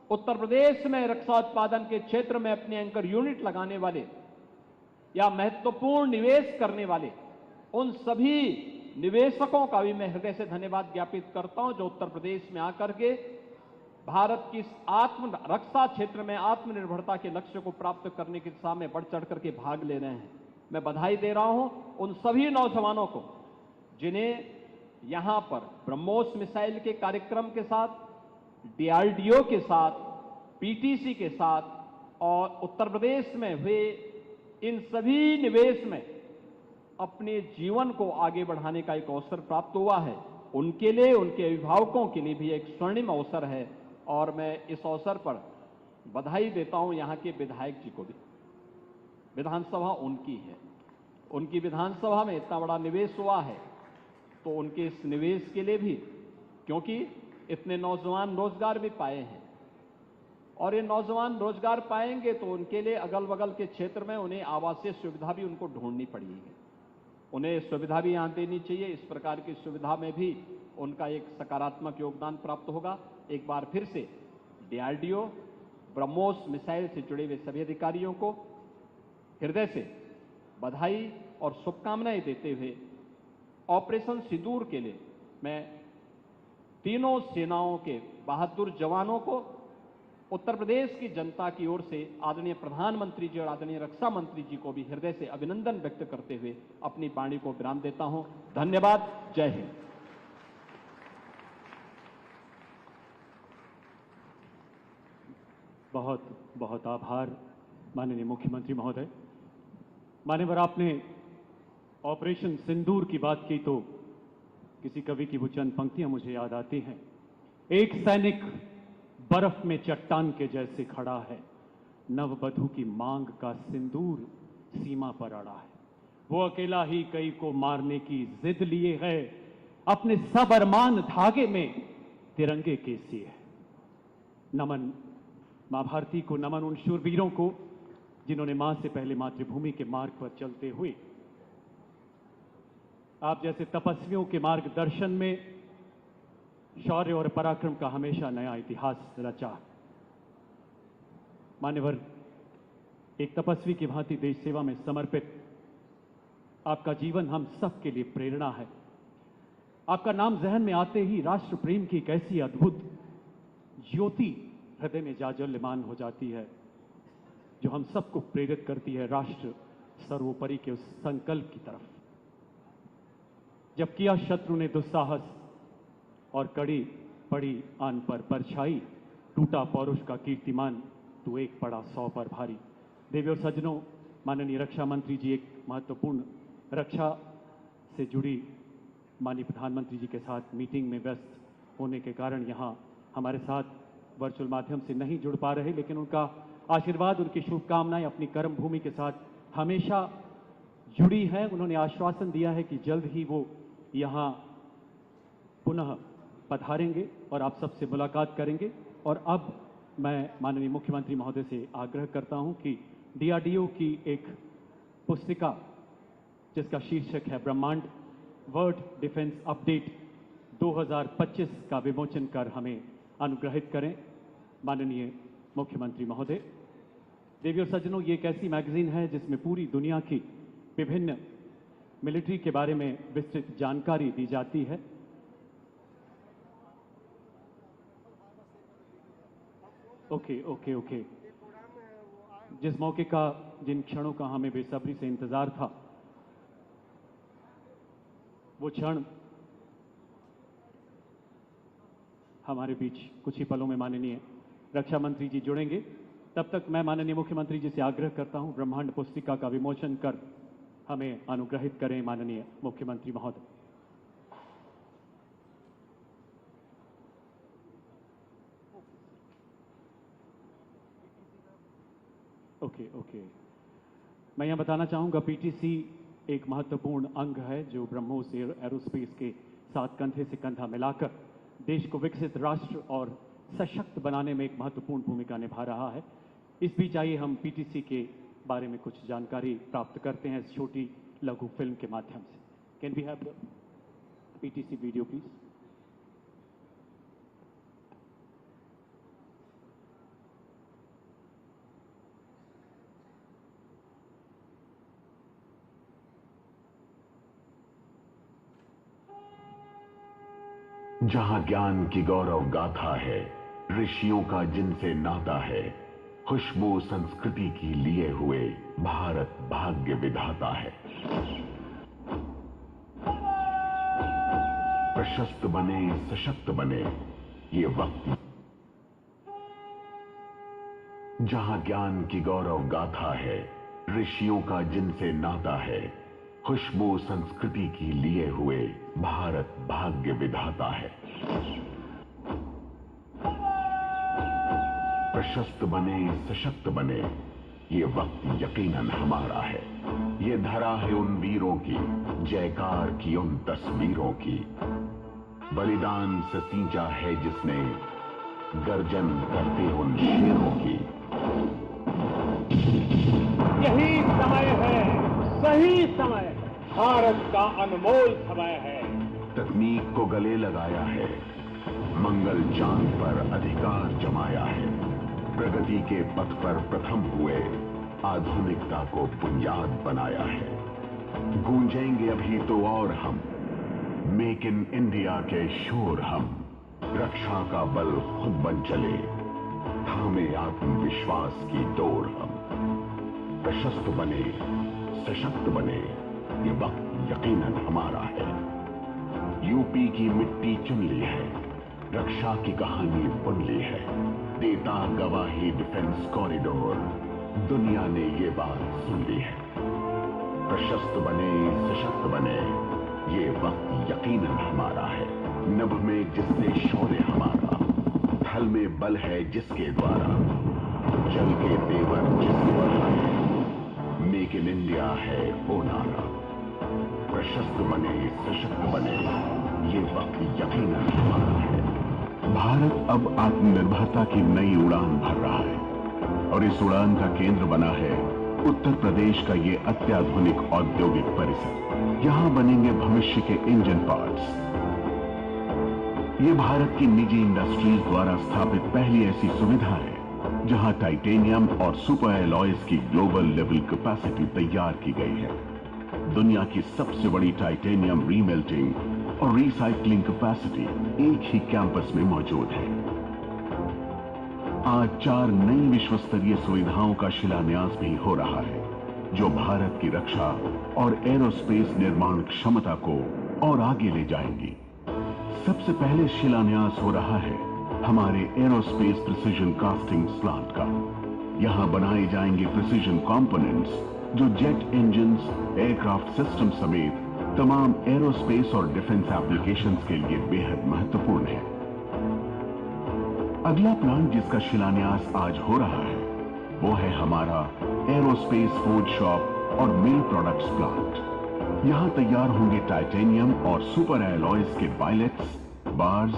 उत्तर प्रदेश में रक्षा उत्पादन के क्षेत्र में अपने एंकर यूनिट लगाने वाले या महत्वपूर्ण निवेश करने वाले उन सभी निवेशकों का भी मैं हृदय से धन्यवाद ज्ञापित करता हूं, जो उत्तर प्रदेश में आकर के भारत की रक्षा क्षेत्र में आत्मनिर्भरता के लक्ष्य को प्राप्त करने की दिशा में बढ़ चढ़ करके भाग ले रहे हैं। मैं बधाई दे रहा हूं उन सभी नौजवानों को जिन्हें यहां पर ब्रह्मोस मिसाइल के कार्यक्रम के साथ, डीआरडीओ के साथ, पीटीसी के साथ और उत्तर प्रदेश में हुए इन सभी निवेश में अपने जीवन को आगे बढ़ाने का एक अवसर प्राप्त हुआ है। उनके लिए, उनके अभिभावकों के लिए भी एक स्वर्णिम अवसर है और मैं इस अवसर पर बधाई देता हूं यहां के विधायक जी को भी। विधानसभा उनकी है, उनकी विधानसभा में इतना बड़ा निवेश हुआ है तो उनके इस निवेश के लिए भी, क्योंकि इतने नौजवान रोजगार भी पाए हैं और ये नौजवान रोजगार पाएंगे तो उनके लिए अगल बगल के क्षेत्र में उन्हें आवासीय सुविधा भी उनको ढूंढनी पड़ेगी, उन्हें सुविधा भी यहां देनी चाहिए। इस प्रकार की सुविधा में भी उनका एक सकारात्मक योगदान प्राप्त होगा। एक बार फिर से डीआरडीओ, ब्रह्मोस मिसाइल से जुड़े हुए सभी अधिकारियों को हृदय से बधाई और शुभकामनाएं देते हुए ऑपरेशन सिंदूर के लिए मैं तीनों सेनाओं के बहादुर जवानों को उत्तर प्रदेश की जनता की ओर से आदरणीय प्रधानमंत्री जी और आदरणीय रक्षा मंत्री जी को भी हृदय से अभिनंदन व्यक्त करते हुए अपनी वाणी को विराम देता हूं। धन्यवाद। जय हिंद। बहुत बहुत आभार माननीय मुख्यमंत्री महोदय। मान्यवर, आपने ऑपरेशन सिंदूर की बात की तो किसी कवि की वो चंद पंक्तियां मुझे याद आती हैं। एक सैनिक बर्फ में चट्टान के जैसे खड़ा है, नववधु की मांग का सिंदूर सीमा पर अड़ा है। वो अकेला ही कई को मारने की जिद लिए है, अपने सब अरमान धागे में तिरंगे के सिए है। नमन मां भारती को, नमन उन शूरवीरों को जिन्होंने मां से पहले मातृभूमि के मार्ग पर चलते हुए आप जैसे तपस्वियों के मार्गदर्शन में शौर्य और पराक्रम का हमेशा नया इतिहास रचा। मान्यवर, एक तपस्वी की भांति देश सेवा में समर्पित आपका जीवन हम सब के लिए प्रेरणा है। आपका नाम जहन में आते ही राष्ट्र प्रेम की एक ऐसी अद्भुत ज्योति हृदय में जाज्वल्यमान हो जाती है जो हम सबको प्रेरित करती है राष्ट्र सर्वोपरि के उस संकल्प की तरफ। जब किया शत्रु ने दुस्साहस और कड़ी पड़ी आन पर परछाई, टूटा पौरुष का कीर्तिमान, तू एक पड़ा 100 पर भारी। देवी और सज्जनों, माननीय रक्षा मंत्री जी एक महत्वपूर्ण रक्षा से जुड़ी माननीय प्रधानमंत्री जी के साथ मीटिंग में व्यस्त होने के कारण यहाँ हमारे साथ वर्चुअल माध्यम से नहीं जुड़ पा रहे, लेकिन उनका आशीर्वाद, उनकी शुभकामनाएं अपनी कर्म भूमि के साथ हमेशा जुड़ी है। उन्होंने आश्वासन दिया है कि जल्द ही वो यहाँ पुनः पधारेंगे और आप सबसे मुलाकात करेंगे। और अब मैं माननीय मुख्यमंत्री महोदय से आग्रह करता हूं कि डीआरडीओ की एक पुस्तिका जिसका शीर्षक है ब्रह्मांड वर्ल्ड डिफेंस अपडेट 2025 का विमोचन कर हमें अनुग्रहित करें। माननीय मुख्यमंत्री महोदय, देवी और सज्जनों, ये एक ऐसी मैगजीन है जिसमें पूरी दुनिया की विभिन्न मिलिट्री के बारे में विस्तृत जानकारी दी जाती है। ओके। जिस मौके का, जिन क्षणों का हमें बेसब्री से इंतजार था, वो क्षण हमारे बीच कुछ ही पलों में माननीय रक्षा मंत्री जी जुड़ेंगे। तब तक मैं माननीय मुख्यमंत्री जी से आग्रह करता हूं, ब्रह्मांड पुस्तिका का विमोचन कर हमें अनुग्रहित करें माननीय मुख्यमंत्री महोदय। ओके। मैं यहां बताना चाहूंगा, पीटीसी एक महत्वपूर्ण अंग है जो ब्रह्मोस एरोस्पेस के साथ कंधे से कंधा मिलाकर देश को विकसित राष्ट्र और सशक्त बनाने में एक महत्वपूर्ण भूमिका निभा रहा है। इस बीच आइए हम पीटीसी के बारे में कुछ जानकारी प्राप्त करते हैं इस छोटी लघु फिल्म के माध्यम से। Can we have the PTC video please? जहां ज्ञान की गौरव गाथा है, ऋषियों का जिनसे नाता है, खुशबू संस्कृति की लिए हुए भारत भाग्य विधाता है। प्रशस्त बने, सशक्त बने, ये वक्त। जहां ज्ञान की गौरव गाथा है, ऋषियों का जिनसे नाता है, खुशबू संस्कृति की लिए हुए भारत भाग्य विधाता है। प्रशस्त बने, सशक्त बने, ये वक्त यकीनन हमारा है। ये धरा है उन वीरों की, जयकार की उन तस्वीरों की, बलिदान से सींचा है जिसने, गर्जन करते उन शेरों की। यही समय है, सही समय, भारत का अनमोल समय है। तकनीक को गले लगाया है, मंगल चांद पर अधिकार जमाया है, प्रगति के पथ पर प्रथम हुए, आधुनिकता को बुनियाद बनाया है। गूंजेंगे अभी तो और हम, मेक इन इंडिया के शोर हम, रक्षा का बल खुद बन चले, थामे आत्मविश्वास की डोर हम। प्रशस्त बने, सशक्त बने, ये वक्त यकीनन हमारा है। यूपी की मिट्टी चुन ली है, रक्षा की कहानी बुन ली है, देता गवाही डिफेंस कॉरिडोर, दुनिया ने ये बात सुन ली है। प्रशस्त बने, सशक्त बने, ये वक्त यकीनन हमारा है। नभ में जिससे शौर्य हमारा, थल में बल है जिसके द्वारा, जल के तेवर जिसके बढ़ाए, मेक इन इंडिया है वो नारा। प्रशस्त बने, सशक्त बने, ये वक्त यकीनन हमारा है। भारत अब आत्मनिर्भरता की नई उड़ान भर रहा है और इस उड़ान का केंद्र बना है उत्तर प्रदेश का ये अत्याधुनिक औद्योगिक परिसर। यहां बनेंगे भविष्य के इंजन पार्ट्स। ये भारत की निजी इंडस्ट्रीज द्वारा स्थापित पहली ऐसी सुविधा है जहां टाइटेनियम और सुपर एलॉयज की ग्लोबल लेवल कैपेसिटी तैयार की गई है। दुनिया की सबसे बड़ी टाइटेनियम रीमेल्टिंग और रिसाइकलिंग कैपेसिटी एक ही कैंपस में मौजूद है। आज 4 नई विश्व स्तरीय सुविधाओं का शिलान्यास भी हो रहा है जो भारत की रक्षा और एरोस्पेस निर्माण क्षमता को और आगे ले जाएंगी। सबसे पहले शिलान्यास हो रहा है हमारे एरोस्पेस प्रिसीजन कास्टिंग प्लांट का। यहां बनाए जाएंगे प्रिसीजन कंपोनेंट्स जो जेट इंजन्स, एयरक्राफ्ट सिस्टम समेत तमाम एरोस्पेस और डिफेंस एप्लीकेशंस के लिए बेहद महत्वपूर्ण है। अगला प्लांट जिसका शिलान्यास आज हो रहा है वो है हमारा एरोस्पेस फोर्ज शॉप और मिल प्रोडक्ट्स प्लांट। यहां तैयार होंगे टाइटेनियम और सुपर एलॉयज के बाइलेट्स, बार्स,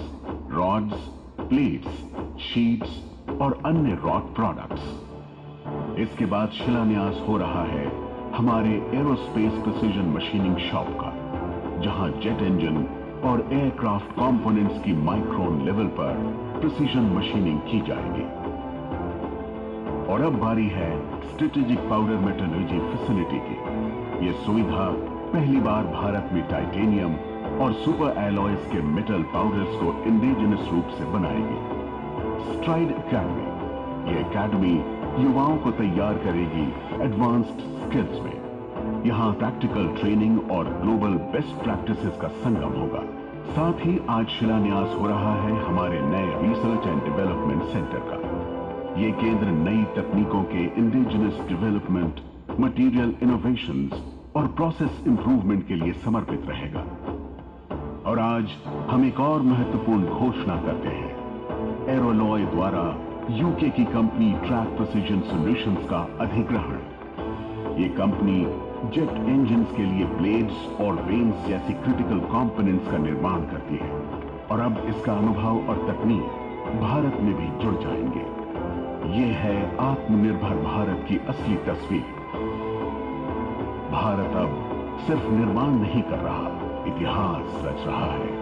रॉड्स, प्लेट्स, शीट्स और अन्य रॉड प्रोडक्ट्स। इसके बाद शिलान्यास हो रहा है हमारे एरोस्पेस प्रिसीजन मशीनिंग शॉप का, जहां जेट इंजन और एयरक्राफ्ट कंपोनेंट्स की माइक्रोन लेवल पर प्रिसीजन मशीनिंग की जाएगी। और अब बारी है स्ट्रेटेजिक पाउडर मेटलर्जी फैसिलिटी की। यह सुविधा पहली बार भारत में टाइटेनियम और सुपर एलॉयज के मेटल पाउडर्स को इंडिजिनस रूप से बनाएगी। स्ट्राइड एकेडमी, ये एकेडमी युवाओं को तैयार करेगी एडवांस्ड स्किल्स में। यहां प्रैक्टिकल ट्रेनिंग और ग्लोबल बेस्ट प्रैक्टिसेस का संगम होगा। साथ ही आज शिलान्यास हो रहा है हमारे नए रिसर्च एंड डेवलपमेंट सेंटर का। ये केंद्र नई तकनीकों के इंडिजिनस डेवलपमेंट, मटेरियल इनोवेशंस और प्रोसेस इंप्रूवमेंट के लिए समर्पित रहेगा। और आज हम एक और महत्वपूर्ण घोषणा करते हैं। एरोलॉय द्वारा यूके की कंपनी ट्रैक प्रिसीजन सॉल्यूशंस का अधिग्रहण। ये कंपनी जेट इंजन्स के लिए ब्लेड्स और वेन्स जैसी क्रिटिकल कंपोनेंट्स का निर्माण करती है और अब इसका अनुभव और तकनीक भारत में भी जुड़ जाएंगे। ये है आत्मनिर्भर भारत की असली तस्वीर। भारत अब सिर्फ निर्माण नहीं कर रहा, इतिहास रच रहा है।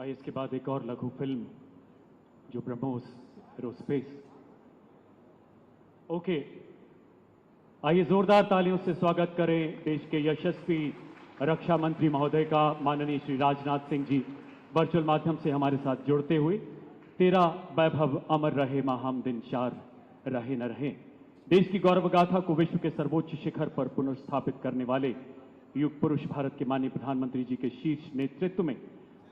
इसके बाद एक और लघु फिल्म जो ब्रह्मोस एरोस्पेस। ओके, आइए जोरदार तालियों से स्वागत करें देश के यशस्वी रक्षा मंत्री महोदय का, माननीय श्री राजनाथ सिंह जी वर्चुअल माध्यम से हमारे साथ जुड़ते हुए। तेरा वैभव अमर रहे, महाम दिन शार रहे न रहे। देश की गौरव गाथा को विश्व के सर्वोच्च शिखर पर पुनर्स्थापित करने वाले युग पुरुष भारत के माननीय प्रधानमंत्री जी के शीर्ष नेतृत्व में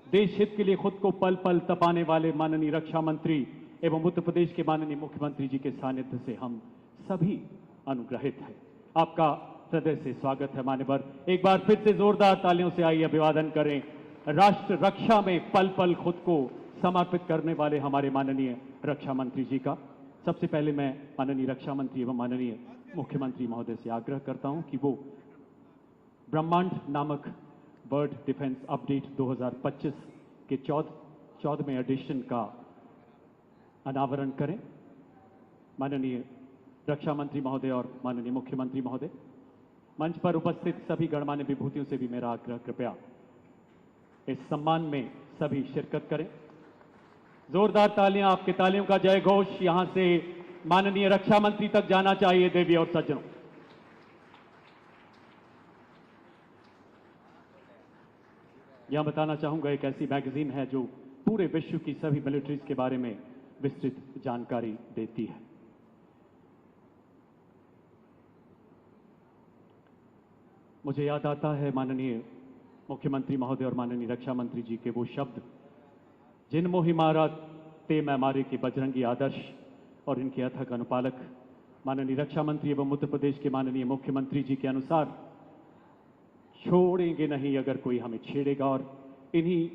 देश हित के लिए खुद को पल पल तपाने वाले माननीय रक्षा मंत्री एवं उत्तर प्रदेश के माननीय मुख्यमंत्री जी के सानिध्य से हम सभी अनुग्रहित हैं। आपका हृदय से स्वागत है मान्यवर। एक बार फिर से जोरदार तालियों से आइए अभिवादन करें राष्ट्र रक्षा में पल पल खुद को समर्पित करने वाले हमारे माननीय रक्षा मंत्री जी का। सबसे पहले मैं माननीय रक्षा मंत्री एवं माननीय मुख्यमंत्री महोदय से आग्रह करता हूं कि वो ब्रह्मांड नामक वर्ल्ड डिफेंस अपडेट 2025 के 14वें एडिशन का अनावरण करें। माननीय रक्षा मंत्री महोदय और माननीय मुख्यमंत्री महोदय, मंच पर उपस्थित सभी गणमान्य विभूतियों से भी मेरा आग्रह, कृपया इस सम्मान में सभी शिरकत करें। जोरदार तालियां, आपके तालियों का जय घोष यहां से माननीय रक्षा मंत्री तक जाना चाहिए। देवी और सज्जनों, यहां बताना चाहूंगा एक ऐसी मैगजीन है जो पूरे विश्व की सभी मिलिट्रीज के बारे में विस्तृत जानकारी देती है। मुझे याद आता है माननीय मुख्यमंत्री महोदय और माननीय रक्षा मंत्री जी के वो शब्द, जिन मोहि मारा ते मैं मारे के बजरंगी आदर्श, और इनके अथक अनुपालक माननीय रक्षा मंत्री एवं उत्तर प्रदेश के माननीय मुख्यमंत्री जी के अनुसार छोड़ेंगे नहीं अगर कोई हमें छेड़ेगा। और इन्हीं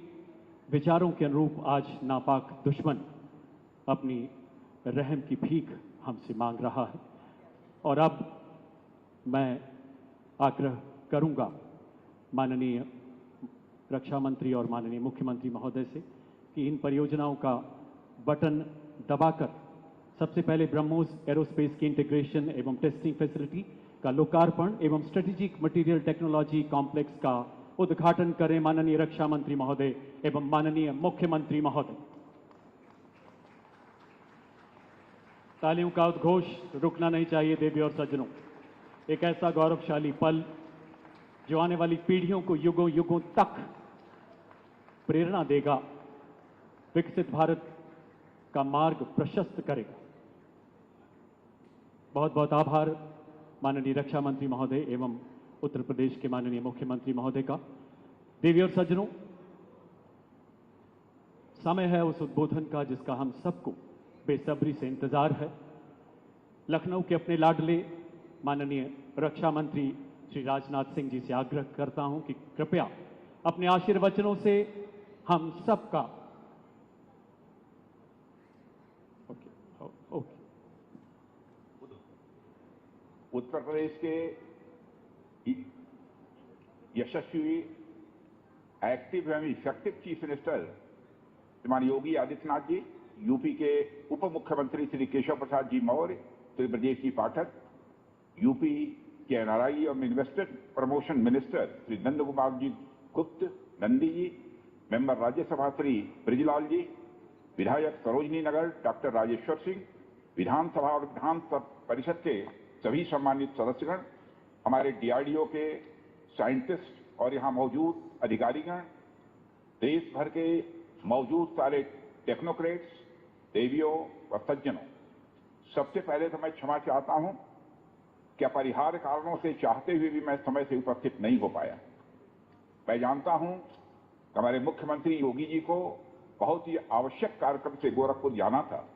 विचारों के अनुरूप आज नापाक दुश्मन अपनी रहम की भीख हमसे मांग रहा है। और अब मैं आग्रह करूंगा माननीय रक्षा मंत्री और माननीय मुख्यमंत्री महोदय से कि इन परियोजनाओं का बटन दबाकर सबसे पहले ब्रह्मोस एरोस्पेस की इंटीग्रेशन एवं टेस्टिंग फैसिलिटी का लोकार्पण एवं स्ट्रेटेजिक मटेरियल टेक्नोलॉजी कॉम्प्लेक्स का उद्घाटन करें माननीय रक्षा मंत्री महोदय एवं माननीय मुख्यमंत्री महोदय। तालियों का उद्घोष रुकना नहीं चाहिए। देवी और सज्जनों, एक ऐसा गौरवशाली पल जो आने वाली पीढ़ियों को युगों युगों तक प्रेरणा देगा। विकसित भारत का मार्ग प्रशस्त करेगा। बहुत बहुत आभार माननीय रक्षा मंत्री महोदय एवं उत्तर प्रदेश के माननीय मुख्यमंत्री महोदय का। देवी और सज्जनों, समय है उस उद्बोधन का जिसका हम सबको बेसब्री से इंतजार है। लखनऊ के अपने लाडले माननीय रक्षा मंत्री श्री राजनाथ सिंह जी से आग्रह करता हूं कि कृपया अपने आशीर्वचनों से हम सबका उत्तर प्रदेश के यशस्वी एक्टिव एवं इफेक्टिव चीफ मिनिस्टर श्रीमान योगी आदित्यनाथ जी, यूपी के उप मुख्यमंत्री श्री केशव प्रसाद जी मौर्य, श्री ब्रजेश जी पाठक, यूपी के एनआरआई और investment promotion minister Shri Nand Kumar ji गुप्त नंदी जी, मेंबर राज्यसभा श्री ब्रिजलाल जी, विधायक सरोजनी नगर डॉक्टर राजेश्वर सिंह, विधानसभा और विधान परिषद के सभी सम्मानित सदस्यगण, हमारे डीआरडीओ के साइंटिस्ट और यहाँ मौजूद अधिकारीगण, देश भर के मौजूद सारे टेक्नोक्रेट्स, देवियों व सज्जनों, सबसे पहले तो मैं क्षमा चाहता हूं कि अपरिहार्य कारणों से चाहते हुए भी मैं समय से उपस्थित नहीं हो पाया। मैं जानता हूं कि हमारे मुख्यमंत्री योगी जी को बहुत ही आवश्यक कार्यक्रम से गोरखपुर जाना था,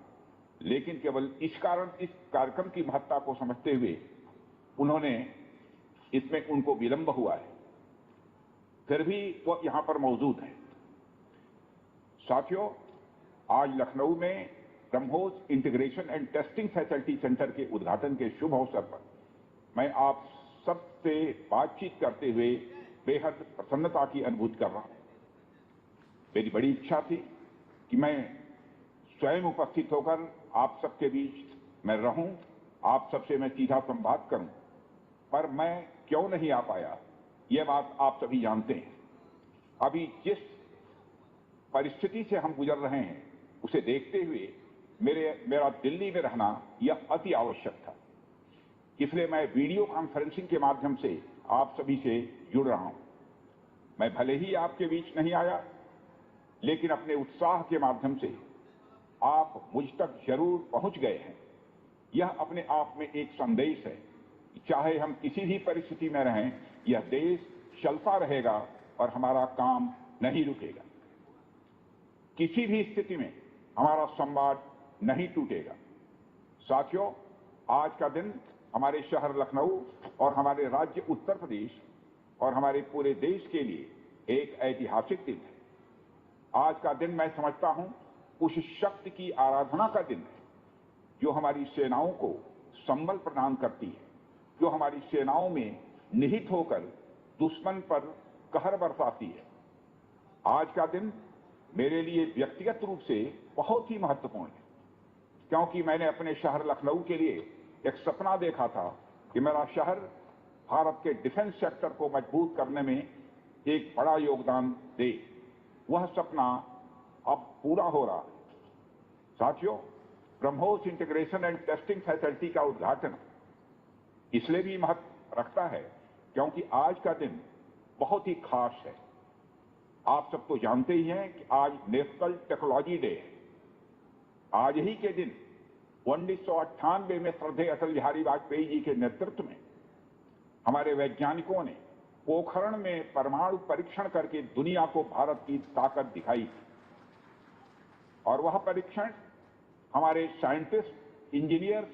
लेकिन केवल इस कार्यक्रम की महत्ता को समझते हुए उन्होंने इसमें उनको विलंब हुआ है, फिर भी वो यहां पर मौजूद है। साथियों, आज लखनऊ में BrahMos integration and testing facility centre के उद्घाटन के शुभ अवसर पर मैं आप सबसे बातचीत करते हुए बेहद प्रसन्नता की अनुभूति कर रहा हूं। मेरी बड़ी इच्छा थी कि मैं स्वयं उपस्थित होकर आप सबके बीच मैं रहूं, आप सबसे मैं सीधा संवाद करूं, पर मैं क्यों नहीं आ पाया, यह बात आप सभी जानते हैं। अभी जिस परिस्थिति से हम गुजर रहे हैं उसे देखते हुए मेरा दिल्ली में रहना यह अति आवश्यक था। इसलिए मैं वीडियो कॉन्फ्रेंसिंग के माध्यम से आप सभी से जुड़ रहा हूं। मैं भले ही आपके बीच नहीं आया, लेकिन अपने उत्साह के माध्यम से आप मुझ तक जरूर पहुंच गए हैं। यह अपने आप में एक संदेश है कि चाहे हम किसी भी परिस्थिति में रहें, यह देश चलता रहेगा और हमारा काम नहीं रुकेगा। किसी भी स्थिति में हमारा संवाद नहीं टूटेगा। साथियों, आज का दिन हमारे शहर लखनऊ और हमारे राज्य उत्तर प्रदेश और हमारे पूरे देश के लिए एक ऐतिहासिक दिन है। आज का दिन मैं समझता हूं उस शक्ति की आराधना का दिन है जो हमारी सेनाओं को संबल प्रदान करती है, जो हमारी सेनाओं में निहित होकर दुश्मन पर कहर बरसाती है। आज का दिन मेरे लिए व्यक्तिगत रूप से बहुत ही महत्वपूर्ण है, क्योंकि मैंने अपने शहर लखनऊ के लिए एक सपना देखा था कि मेरा शहर भारत के डिफेंस सेक्टर को मजबूत करने में एक बड़ा योगदान दे। वह सपना अब पूरा हो रहा है। साथियों, BrahMos integration and testing facility का उद्घाटन इसलिए भी महत्व रखता है क्योंकि आज का दिन बहुत ही खास है। आप सब तो जानते ही हैं कि आज नेशनल टेक्नोलॉजी डे है। आज ही के दिन 1998 में श्रद्धेय अटल बिहारी वाजपेयी जी के नेतृत्व में हमारे वैज्ञानिकों ने पोखरण में परमाणु परीक्षण करके दुनिया को भारत की ताकत दिखाई थी। और वह परीक्षण हमारे साइंटिस्ट, इंजीनियर्स,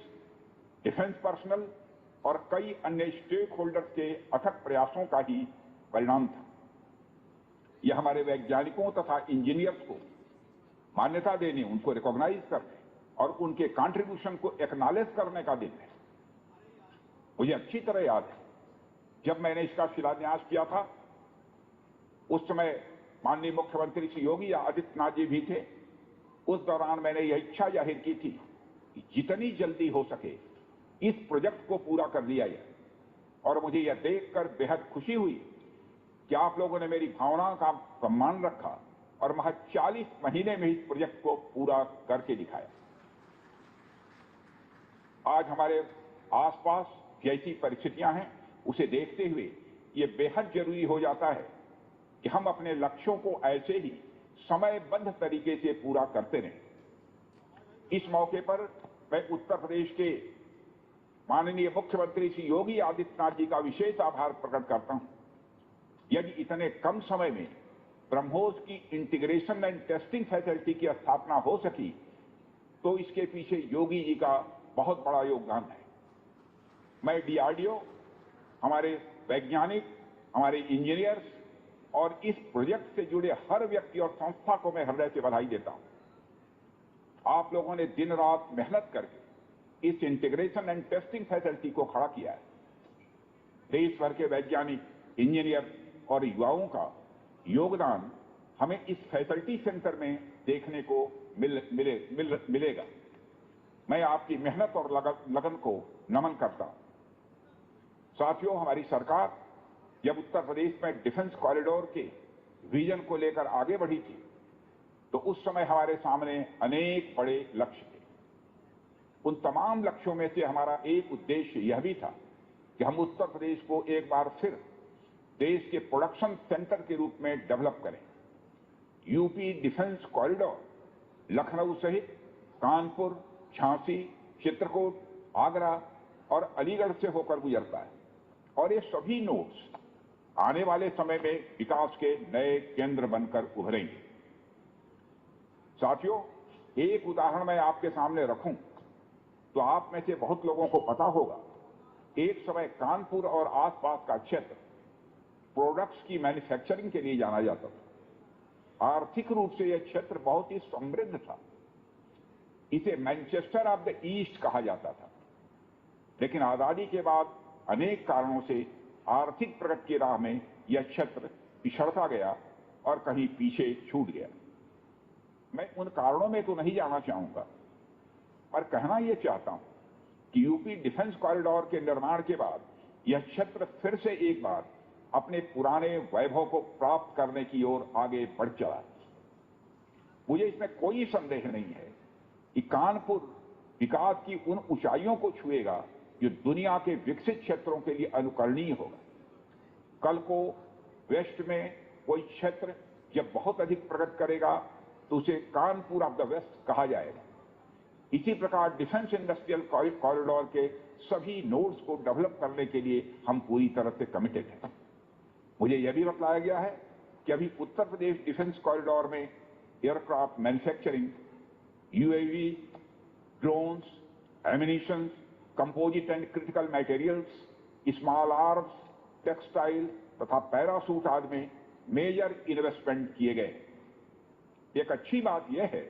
डिफेंस पर्सनल और कई अन्य स्टेक होल्डर्स के अथक प्रयासों का ही परिणाम था। यह हमारे वैज्ञानिकों तथा इंजीनियर्स को मान्यता देने, उनको रिकॉग्नाइज करने और उनके कंट्रीब्यूशन को एक्नॉलेज करने का दिन है। मुझे अच्छी तरह याद है जब मैंने इसका शिलान्यास किया था, उस समय माननीय मुख्यमंत्री श्री योगी आदित्यनाथ जी भी थे। उस दौरान मैंने यह इच्छा जाहिर की थी कि जितनी जल्दी हो सके इस प्रोजेक्ट को पूरा कर लिया जाए। और मुझे यह देखकर बेहद खुशी हुई कि आप लोगों ने मेरी भावना का सम्मान रखा और महज 40 महीने में इस प्रोजेक्ट को पूरा करके दिखाया। आज हमारे आसपास जैसी परिस्थितियां हैं, उसे देखते हुए ये बेहद जरूरी हो जाता है कि हम अपने लक्ष्यों को ऐसे ही समयबद्ध तरीके से पूरा करते रहें। इस मौके पर मैं उत्तर प्रदेश के माननीय मुख्यमंत्री श्री योगी आदित्यनाथ जी का विशेष आभार प्रकट करता हूं। यदि इतने कम समय में ब्रह्मोस की इंटीग्रेशन एंड टेस्टिंग फैसिलिटी की स्थापना हो सकी तो इसके पीछे योगी जी का बहुत बड़ा योगदान है। मैं डीआरडीओ, हमारे वैज्ञानिक, हमारे इंजीनियर्स और इस प्रोजेक्ट से जुड़े हर व्यक्ति और संस्था को मैं हृदय से बधाई देता हूं। आप लोगों ने दिन रात मेहनत करके इस इंटीग्रेशन एंड टेस्टिंग फैसिलिटी को खड़ा किया है। देश भर के वैज्ञानिक, इंजीनियर और युवाओं का योगदान हमें इस फैसिलिटी सेंटर में देखने को मिलेगा। मैं आपकी मेहनत और लगन को नमन करता हूं। साथियों, हमारी सरकार जब उत्तर प्रदेश में डिफेंस कॉरिडोर के विजन को लेकर आगे बढ़ी थी तो उस समय हमारे सामने अनेक बड़े लक्ष्य थे। उन तमाम लक्ष्यों में से हमारा एक उद्देश्य यह भी था कि हम उत्तर प्रदेश को एक बार फिर देश के प्रोडक्शन सेंटर के रूप में डेवलप करें। यूपी डिफेंस कॉरिडोर लखनऊ सहित कानपुर, झांसी, चित्रकूट, आगरा और अलीगढ़ से होकर गुजरता है और ये सभी नोड्स आने वाले समय में विकास के नए केंद्र बनकर उभरेंगे। साथियों, एक उदाहरण मैं आपके सामने रखूं तो आप में से बहुत लोगों को पता होगा, एक समय कानपुर और आसपास का क्षेत्र प्रोडक्ट्स की मैन्युफैक्चरिंग के लिए जाना जाता था। आर्थिक रूप से यह क्षेत्र बहुत ही समृद्ध था। इसे मैनचेस्टर ऑफ द ईस्ट कहा जाता था। लेकिन आजादी के बाद अनेक कारणों से आर्थिक प्रगति की राह में यह क्षेत्र पिछड़ता गया और कहीं पीछे छूट गया। मैं उन कारणों में तो नहीं जाना चाहूंगा, पर कहना यह चाहता हूं कि यूपी डिफेंस कॉरिडोर के निर्माण के बाद यह क्षेत्र फिर से एक बार अपने पुराने वैभव को प्राप्त करने की ओर आगे बढ़ चला। मुझे इसमें कोई संदेह नहीं है कि कानपुर विकास की उन ऊंचाइयों को छुएगा जो दुनिया के विकसित क्षेत्रों के लिए अनुकरणीय होगा। कल को वेस्ट में कोई क्षेत्र जब बहुत अधिक प्रगति करेगा तो उसे कानपुर ऑफ द वेस्ट कहा जाएगा। इसी प्रकार डिफेंस इंडस्ट्रियल कॉरिडोर के सभी नोड्स को डेवलप करने के लिए हम पूरी तरह से कमिटेड हैं। मुझे यह भी बताया गया है कि अभी उत्तर प्रदेश डिफेंस कॉरिडोर में aircraft manufacturing, UAV, drones, ammunitions, composite and critical materials, small arms, textile तथा पैरासूट आदि में मेजर इन्वेस्टमेंट किए गए। एक अच्छी बात यह है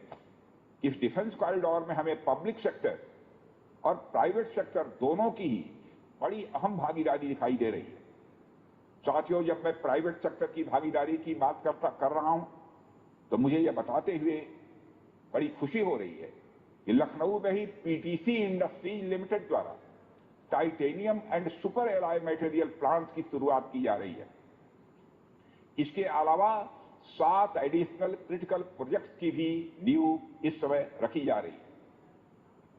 कि इस डिफेंस कॉरिडोर में हमें पब्लिक सेक्टर और प्राइवेट सेक्टर दोनों की ही बड़ी अहम भागीदारी दिखाई दे रही है। साथियों, जब मैं प्राइवेट सेक्टर की भागीदारी की बात कर रहा हूं तो मुझे यह बताते हुए बड़ी खुशी हो रही है कि लखनऊ में ही पीटीसी इंडस्ट्रीज लिमिटेड द्वारा titanium and super alloy material plant की शुरुआत की जा रही है। इसके अलावा 7 एडिशनल क्रिटिकल प्रोजेक्ट्स की भी नींव इस समय रखी जा रही है।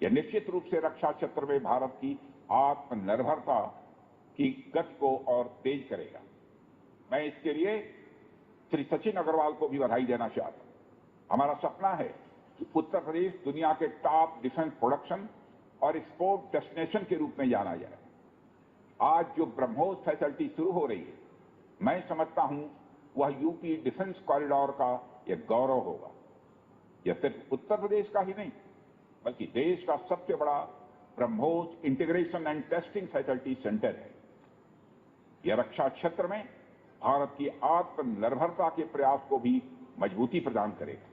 यह निश्चित रूप से रक्षा क्षेत्र में भारत की आत्मनिर्भरता की गति को और तेज करेगा। मैं इसके लिए श्री सचिन अग्रवाल को भी बधाई देना चाहता हूं। हमारा सपना है कि उत्तर प्रदेश दुनिया के टॉप डिफेंस प्रोडक्शन और एक्सपोर्ट डेस्टिनेशन के रूप में जाना जाए। आज जो ब्रह्मोस फैसिलिटी शुरू हो रही है, मैं समझता हूं वह यूपी डिफेंस कॉरिडोर का एक गौरव होगा। यह सिर्फ उत्तर प्रदेश का ही नहीं बल्कि देश का सबसे बड़ा BrahMos integration and testing facility centre है। यह रक्षा क्षेत्र में भारत की आत्मनिर्भरता के प्रयास को भी मजबूती प्रदान करेगा।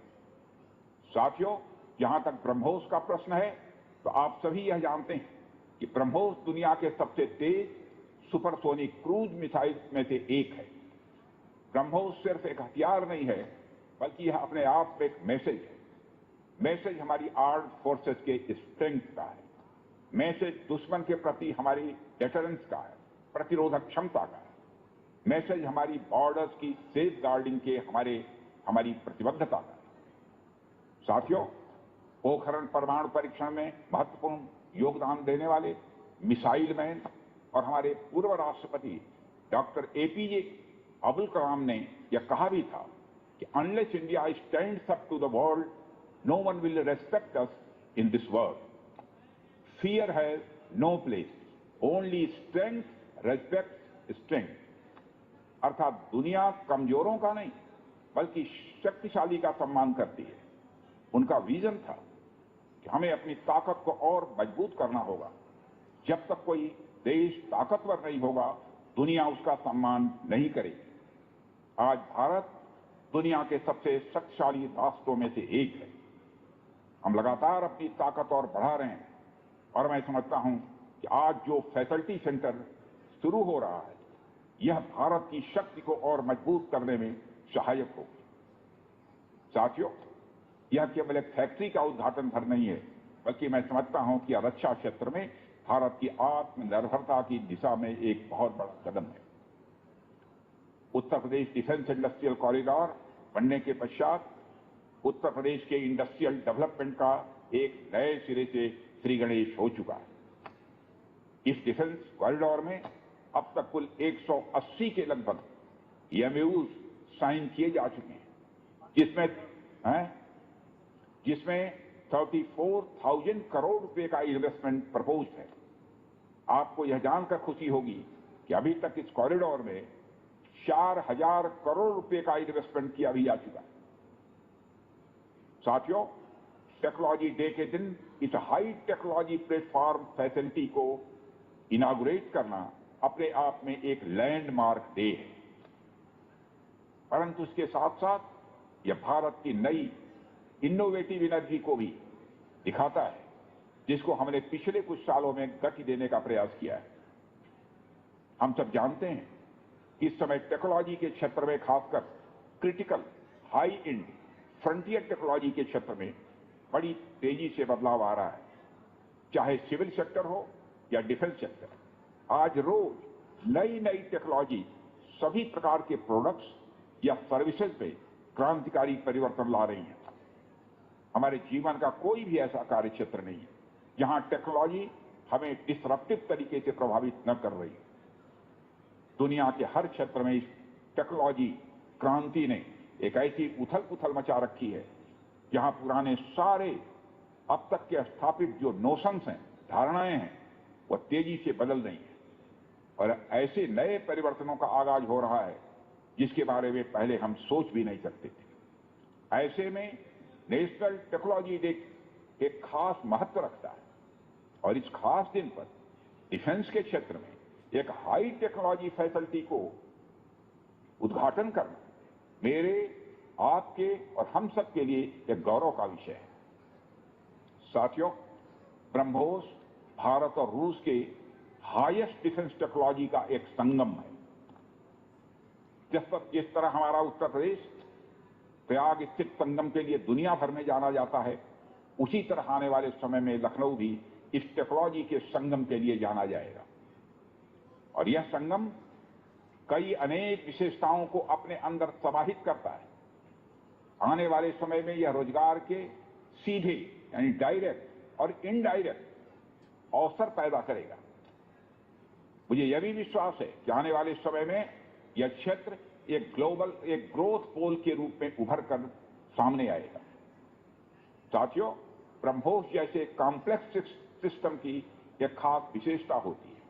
साथियों, जहां तक ब्रह्मोस का प्रश्न है तो आप सभी यह जानते हैं कि ब्रह्मोस दुनिया के सबसे तेज सुपरसोनिक क्रूज मिसाइल में से एक है। ब्रह्मोस सिर्फ एक हथियार नहीं है बल्कि यह अपने आप में एक मैसेज है। मैसेज हमारी आर्म्ड फोर्सेस के स्ट्रेंथ का है। मैसेज दुश्मन के प्रति हमारी डेटरेंस का है, प्रतिरोधक क्षमता का है। मैसेज हमारी बॉर्डर्स की सेफ गार्डिंग के हमारी प्रतिबद्धता का है। साथियों, पोखरण परमाणु परीक्षण में महत्वपूर्ण योगदान देने वाले मिसाइल मैन और हमारे पूर्व राष्ट्रपति डॉक्टर एपीजे अब्दुल कलाम ने यह कहा भी था कि unless India stands up to the world, no one will respect us in this world. Fear has no place. Only strength respects strength. अर्थात दुनिया कमजोरों का नहीं बल्कि शक्तिशाली का सम्मान करती है। उनका विजन था कि हमें अपनी ताकत को और मजबूत करना होगा। जब तक कोई देश ताकतवर नहीं होगा, दुनिया उसका सम्मान नहीं करेगी। आज भारत दुनिया के सबसे शक्तिशाली राष्ट्रों में से एक है। हम लगातार अपनी ताकत और बढ़ा रहे हैं और मैं समझता हूं कि आज जो फैसिलिटी सेंटर शुरू हो रहा है, यह भारत की शक्ति को और मजबूत करने में सहायक होगी। साथियों, यह केवल एक फैक्ट्री का उद्घाटन भर नहीं है, बल्कि मैं समझता हूं कि यह रक्षा क्षेत्र में भारत की आत्मनिर्भरता की दिशा में एक बहुत बड़ा कदम है। उत्तर प्रदेश डिफेंस इंडस्ट्रियल कॉरिडोर बनने के पश्चात उत्तर प्रदेश के इंडस्ट्रियल डेवलपमेंट का एक नए सिरे से श्रीगणेश हो चुका है। इस डिफेंस कॉरिडोर में अब तक कुल 180 के लगभग एमओयूज साइन किए जा चुके हैं, जिसमें 34,000 करोड़ रुपए का इन्वेस्टमेंट प्रपोज है। आपको यह जानकर खुशी होगी कि अभी तक इस कॉरिडोर में 4,000 करोड़ रुपए का इन्वेस्टमेंट किया भी जा चुका है। साथियों, टेक्नोलॉजी डे के दिन इस हाई टेक्नोलॉजी प्लेटफॉर्म फैसिलिटी को इनागुरेट करना अपने आप में एक लैंडमार्क डे है, परंतु इसके साथ साथ यह भारत की नई इनोवेटिव एनर्जी को भी दिखाता है, जिसको हमने पिछले कुछ सालों में गति देने का प्रयास किया है। हम सब जानते हैं कि इस समय टेक्नोलॉजी के क्षेत्र में, खासकर critical high and frontier technology के क्षेत्र में बड़ी तेजी से बदलाव आ रहा है, चाहे सिविल सेक्टर हो या डिफेंस सेक्टर। आज रोज नई नई टेक्नोलॉजी सभी प्रकार के प्रोडक्ट्स या सर्विसेज में क्रांतिकारी परिवर्तन ला रही है। हमारे जीवन का कोई भी ऐसा कार्य क्षेत्र नहीं है जहां टेक्नोलॉजी हमें डिसरप्टिव तरीके से प्रभावित न कर रही है। दुनिया के हर क्षेत्र में इस टेक्नोलॉजी क्रांति ने एक ऐसी उथल पुथल मचा रखी है जहां पुराने सारे अब तक के स्थापित जो नोशंस हैं, धारणाएं हैं, वो तेजी से बदल रही हैं और ऐसे नए परिवर्तनों का आगाज हो रहा है जिसके बारे में पहले हम सोच भी नहीं सकते थे। ऐसे में नेशनल टेक्नोलॉजी डे एक खास महत्व रखता है और इस खास दिन पर डिफेंस के क्षेत्र में एक हाई टेक्नोलॉजी फैसिलिटी को उद्घाटन करना मेरे, आपके और हम सब के लिए एक गौरव का विषय है। साथियों, ब्रह्मोस भारत और रूस के हाईएस्ट डिफेंस टेक्नोलॉजी का एक संगम है। जिस तरह हमारा उत्तर प्रदेश प्रयाग स्थित संगम के लिए दुनिया भर में जाना जाता है, उसी तरह आने वाले समय में लखनऊ भी इस टेक्नोलॉजी के संगम के लिए जाना जाएगा और यह संगम कई अनेक विशेषताओं को अपने अंदर समाहित करता है। आने वाले समय में यह रोजगार के सीधे यानी डायरेक्ट और इनडायरेक्ट अवसर पैदा करेगा। मुझे यह भी विश्वास है कि आने वाले समय में यह क्षेत्र एक ग्रोथ पोल के रूप में उभर कर सामने आएगा। साथियों, ब्रह्मोस जैसे कॉम्प्लेक्स सिस्टम की एक खास विशेषता होती है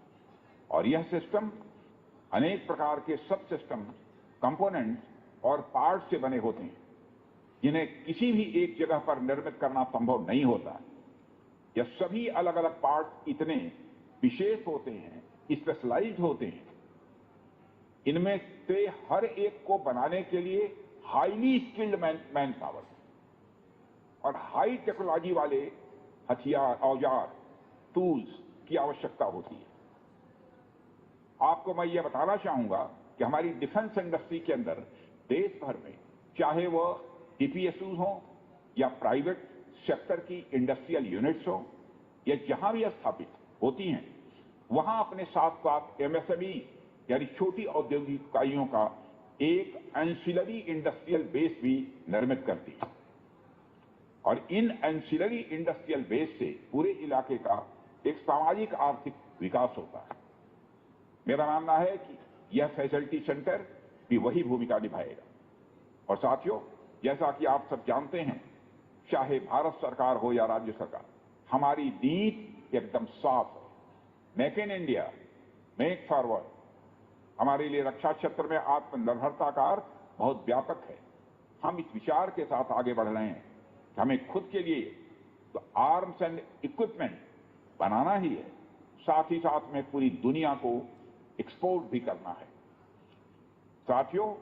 और यह सिस्टम अनेक प्रकार के सब सिस्टम, कंपोनेंट्स और पार्ट से बने होते हैं, जिन्हें किसी भी एक जगह पर निर्मित करना संभव नहीं होता। यह सभी अलग अलग पार्ट इतने विशेष होते हैं, स्पेशलाइज्ड होते हैं, इनमें से हर एक को बनाने के लिए हाईली स्किल्ड मैन पावर और हाई टेक्नोलॉजी वाले हथियार, औजार, टूल्स की आवश्यकता होती है। आपको मैं यह बताना चाहूंगा कि हमारी डिफेंस इंडस्ट्री के अंदर देश भर में, चाहे वह डीपीएसयू हो या प्राइवेट सेक्टर की इंडस्ट्रियल यूनिट्स हो या जहां भी स्थापित होती हैं, वहां अपने साथ साथ एमएसएमई यानी छोटी औद्योगिक इकाइयों का एक एंसिलरी इंडस्ट्रियल बेस भी निर्मित करती है और इन एंसिलरी इंडस्ट्रियल बेस से पूरे इलाके का एक सामाजिक आर्थिक विकास होता है। मेरा मानना है कि यह फैसिलिटी सेंटर भी वही भूमिका निभाएगा। और साथियों, जैसा कि आप सब जानते हैं, चाहे भारत सरकार हो या राज्य सरकार, हमारी नीति एकदम साफ है। Make in India, make forward. हमारे लिए रक्षा क्षेत्र में आत्मनिर्भरता का अर्थ बहुत व्यापक है। हम इस विचार के साथ आगे बढ़ रहे हैं कि हमें खुद के लिए तो आर्म्स एंड इक्विपमेंट बनाना ही है, साथ ही साथ में पूरी दुनिया को एक्सपोर्ट भी करना है। साथियों,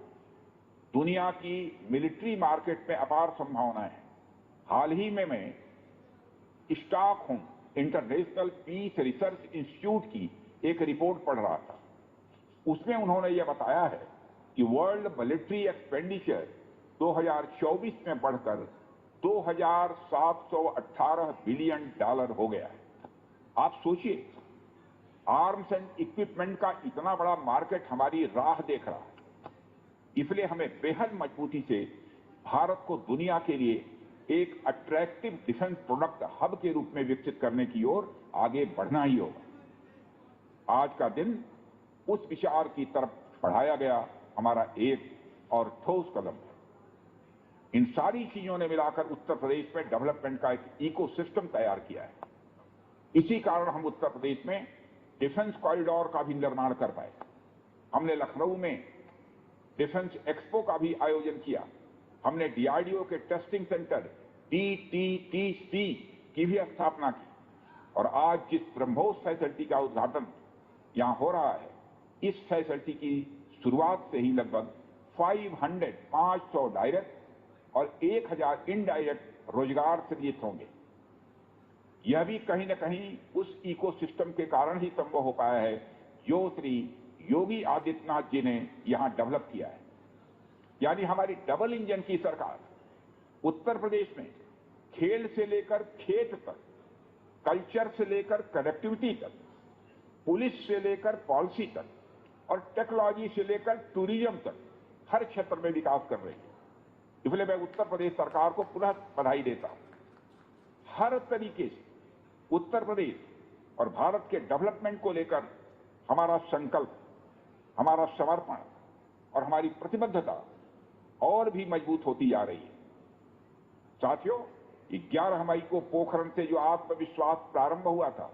दुनिया की मिलिट्री मार्केट में अपार संभावनाएं हैं। हाल ही में मैं Stockholm International Peace Research Institute की एक रिपोर्ट पढ़ रहा था। उसमें उन्होंने यह बताया है कि वर्ल्ड मिलिट्री एक्सपेंडिचर 2024 में बढ़कर $2,718 बिलियन हो गया है। आप सोचिए, आर्म्स एंड इक्विपमेंट का इतना बड़ा मार्केट हमारी राह देख रहा है। इसलिए हमें बेहद मजबूती से भारत को दुनिया के लिए एक अट्रैक्टिव डिफेंस प्रोडक्ट हब के रूप में विकसित करने की ओर आगे बढ़ना ही होगा। आज का दिन उस विचार की तरफ बढ़ाया गया हमारा एक और ठोस कदम है। इन सारी चीजों ने मिलाकर उत्तर प्रदेश में डेवलपमेंट का एक इकोसिस्टम तैयार किया है। इसी कारण हम उत्तर प्रदेश में डिफेंस कॉरिडोर का भी निर्माण कर पाए। हमने लखनऊ में डिफेंस एक्सपो का भी आयोजन किया। हमने डीआरडीओ के टेस्टिंग सेंटर DTTC की भी स्थापना की। और आज जिस ब्रह्मोस फैसिलिटी का उद्घाटन यहां हो रहा है, इस फैसिलिटी की शुरुआत से ही लगभग 500 डायरेक्ट और 1000 इनडायरेक्ट रोजगार सृजित होंगे। यह भी कहीं न कहीं उस इकोसिस्टम के कारण ही संभव हो पाया है जो श्री योगी आदित्यनाथ जी ने यहां डेवलप किया है। यानी हमारी डबल इंजन की सरकार उत्तर प्रदेश में खेल से लेकर खेत तक, कल्चर से लेकर कनेक्टिविटी तक, पुलिस से लेकर पॉलिसी तक और टेक्नोलॉजी से लेकर टूरिज्म तक हर क्षेत्र में विकास कर रही है। इसलिए मैं उत्तर प्रदेश सरकार को पुनः बधाई देता हूं। हर तरीके से उत्तर प्रदेश और भारत के डेवलपमेंट को लेकर हमारा संकल्प, हमारा समर्पण और हमारी प्रतिबद्धता और भी मजबूत होती जा रही है। साथियों, 11 मई को पोखरण से जो आत्मविश्वास प्रारंभ हुआ था,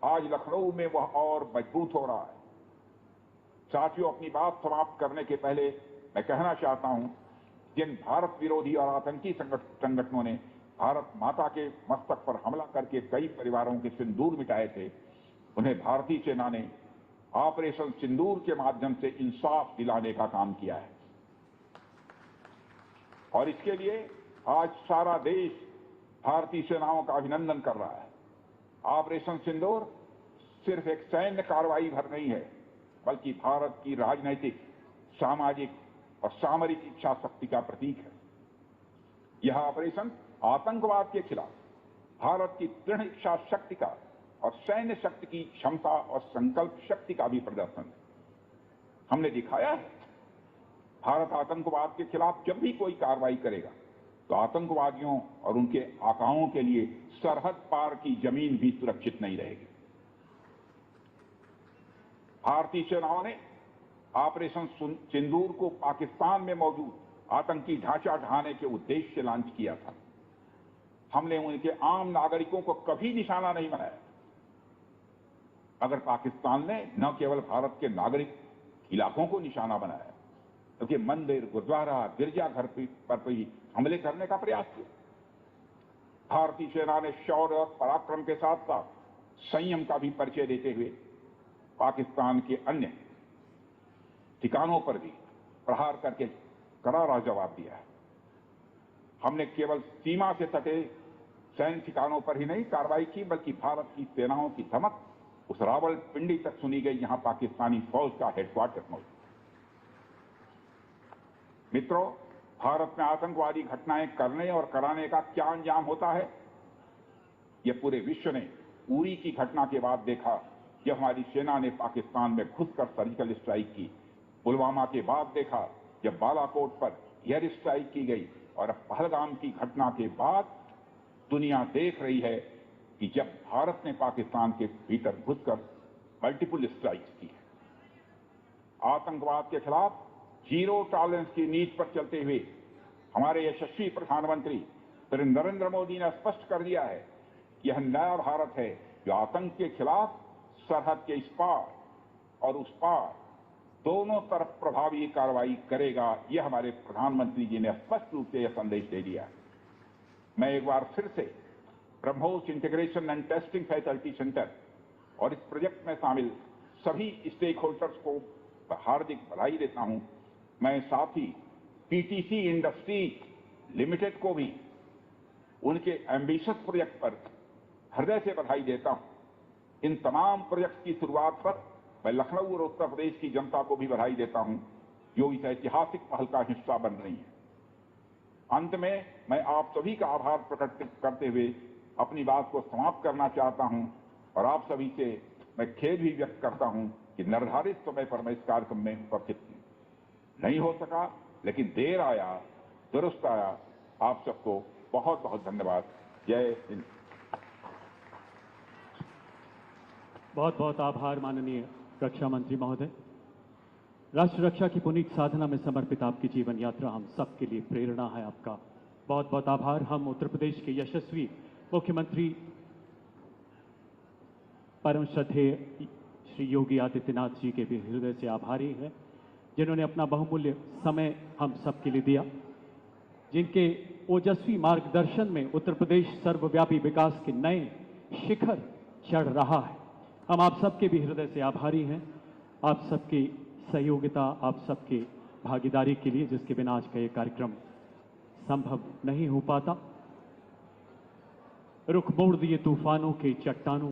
आज लखनऊ में वह और मजबूत हो रहा है। साथियों, अपनी बात समाप्त करने के पहले मैं कहना चाहता हूं, जिन भारत विरोधी और आतंकी संगठनों ने भारत माता के मस्तक पर हमला करके कई परिवारों के सिंदूर मिटाए थे, उन्हें भारतीय सेना ने ऑपरेशन सिंदूर के माध्यम से इंसाफ दिलाने का काम किया है। और इसके लिए आज सारा देश भारतीय सेनाओं का अभिनंदन कर रहा है। ऑपरेशन सिंदूर सिर्फ एक सैन्य कार्रवाई भर नहीं है, बल्कि भारत की राजनैतिक, सामाजिक और सामरिक इच्छा शक्ति का प्रतीक है। यह ऑपरेशन आतंकवाद के खिलाफ भारत की दृढ़ इच्छा शक्ति का और सैन्य शक्ति की क्षमता और संकल्प शक्ति का भी प्रदर्शन है। हमने दिखाया है, भारत आतंकवाद के खिलाफ जब भी कोई कार्रवाई करेगा तो आतंकवादियों और उनके आकाओं के लिए सरहद पार की जमीन भी सुरक्षित नहीं रहेगी। भारतीय सेनाओं ने ऑपरेशन सिंदूर को पाकिस्तान में मौजूद आतंकी ढांचा ढहाने के उद्देश्य से लॉन्च किया था। हमने उनके आम नागरिकों को कभी निशाना नहीं बनाया। अगर पाकिस्तान ने न केवल भारत के नागरिक इलाकों को निशाना बनाया, बल्कि मंदिर, गुरुद्वारा, गिरजाघर पर भी हमले करने का प्रयास किया। भारतीय सेना ने शौर्य और पराक्रम के साथ साथ संयम का भी परिचय देते हुए पाकिस्तान के अन्य ठिकानों पर भी प्रहार करके करारा जवाब दिया है। हमने केवल सीमा से सटे सैन्य ठिकानों पर ही नहीं कार्रवाई की, बल्कि भारत की सेनाओं की धमक उस रावलपिंडी तक सुनी गई जहां पाकिस्तानी फौज का हेडक्वार्टर मौजूद। मित्रों, भारत में आतंकवादी घटनाएं करने और कराने का क्या अंजाम होता है, यह पूरे विश्व ने उरी की घटना के बाद देखा, जब हमारी सेना ने पाकिस्तान में घुसकर सर्जिकल स्ट्राइक की। पुलवामा के बाद देखा, जब बालाकोट पर एयर स्ट्राइक की गई। और अब पहलगाम की घटना के बाद दुनिया देख रही है कि जब भारत ने पाकिस्तान के भीतर घुसकर मल्टीपल स्ट्राइक्स की है। आतंकवाद के खिलाफ जीरो टॉलरेंस की नीति पर चलते हुए हमारे यशस्वी प्रधानमंत्री श्री नरेंद्र मोदी ने स्पष्ट कर दिया है यह नया भारत है जो आतंक के खिलाफ सरहद के इस पार और उस पार दोनों तरफ प्रभावी कार्रवाई करेगा। यह हमारे प्रधानमंत्री जी ने स्पष्ट रूप से यह संदेश दे दिया। मैं एक बार फिर से BrahMos integration and testing facility centre और इस प्रोजेक्ट में शामिल सभी स्टेक होल्डर्स को हार्दिक बधाई देता हूं। मैं साथ ही पीटीसी इंडस्ट्रीज लिमिटेड को भी उनके एम्बिशियस प्रोजेक्ट पर हृदय से बधाई देता हूं। इन तमाम प्रोजेक्ट की शुरुआत पर मैं लखनऊ और उत्तर प्रदेश की जनता को भी बधाई देता हूं, जो इस ऐतिहासिक पहल का हिस्सा बन रही है। अंत में मैं आप सभी का आभार प्रकट करते हुए अपनी बात को समाप्त करना चाहता हूं और आप सभी से मैं खेद भी व्यक्त करता हूं कि निर्धारित समय पर मैं इस कार्यक्रम में उपस्थित नहीं हो सका, लेकिन देर आया दुरुस्त आया। आप सबको बहुत बहुत धन्यवाद। जय हिंद। बहुत बहुत आभार माननीय रक्षा मंत्री महोदय। राष्ट्र रक्षा की पुनीत साधना में समर्पित आपकी जीवन यात्रा हम सबके लिए प्रेरणा है। आपका बहुत बहुत आभार। हम उत्तर प्रदेश के यशस्वी मुख्यमंत्री परम श्रद्धेय श्री योगी आदित्यनाथ जी के भी हृदय से आभारी हैं, जिन्होंने अपना बहुमूल्य समय हम सबके लिए दिया, जिनके ओजस्वी मार्गदर्शन में उत्तर प्रदेश सर्वव्यापी विकास के नए शिखर चढ़ रहा है। हम आप सबके भी हृदय से आभारी हैं, आप सबकी सहयोगिता, आप सबके भागीदारी के लिए, जिसके बिना आज का ये कार्यक्रम संभव नहीं हो पाता। रुख मोड़ दिए तूफानों के चट्टानों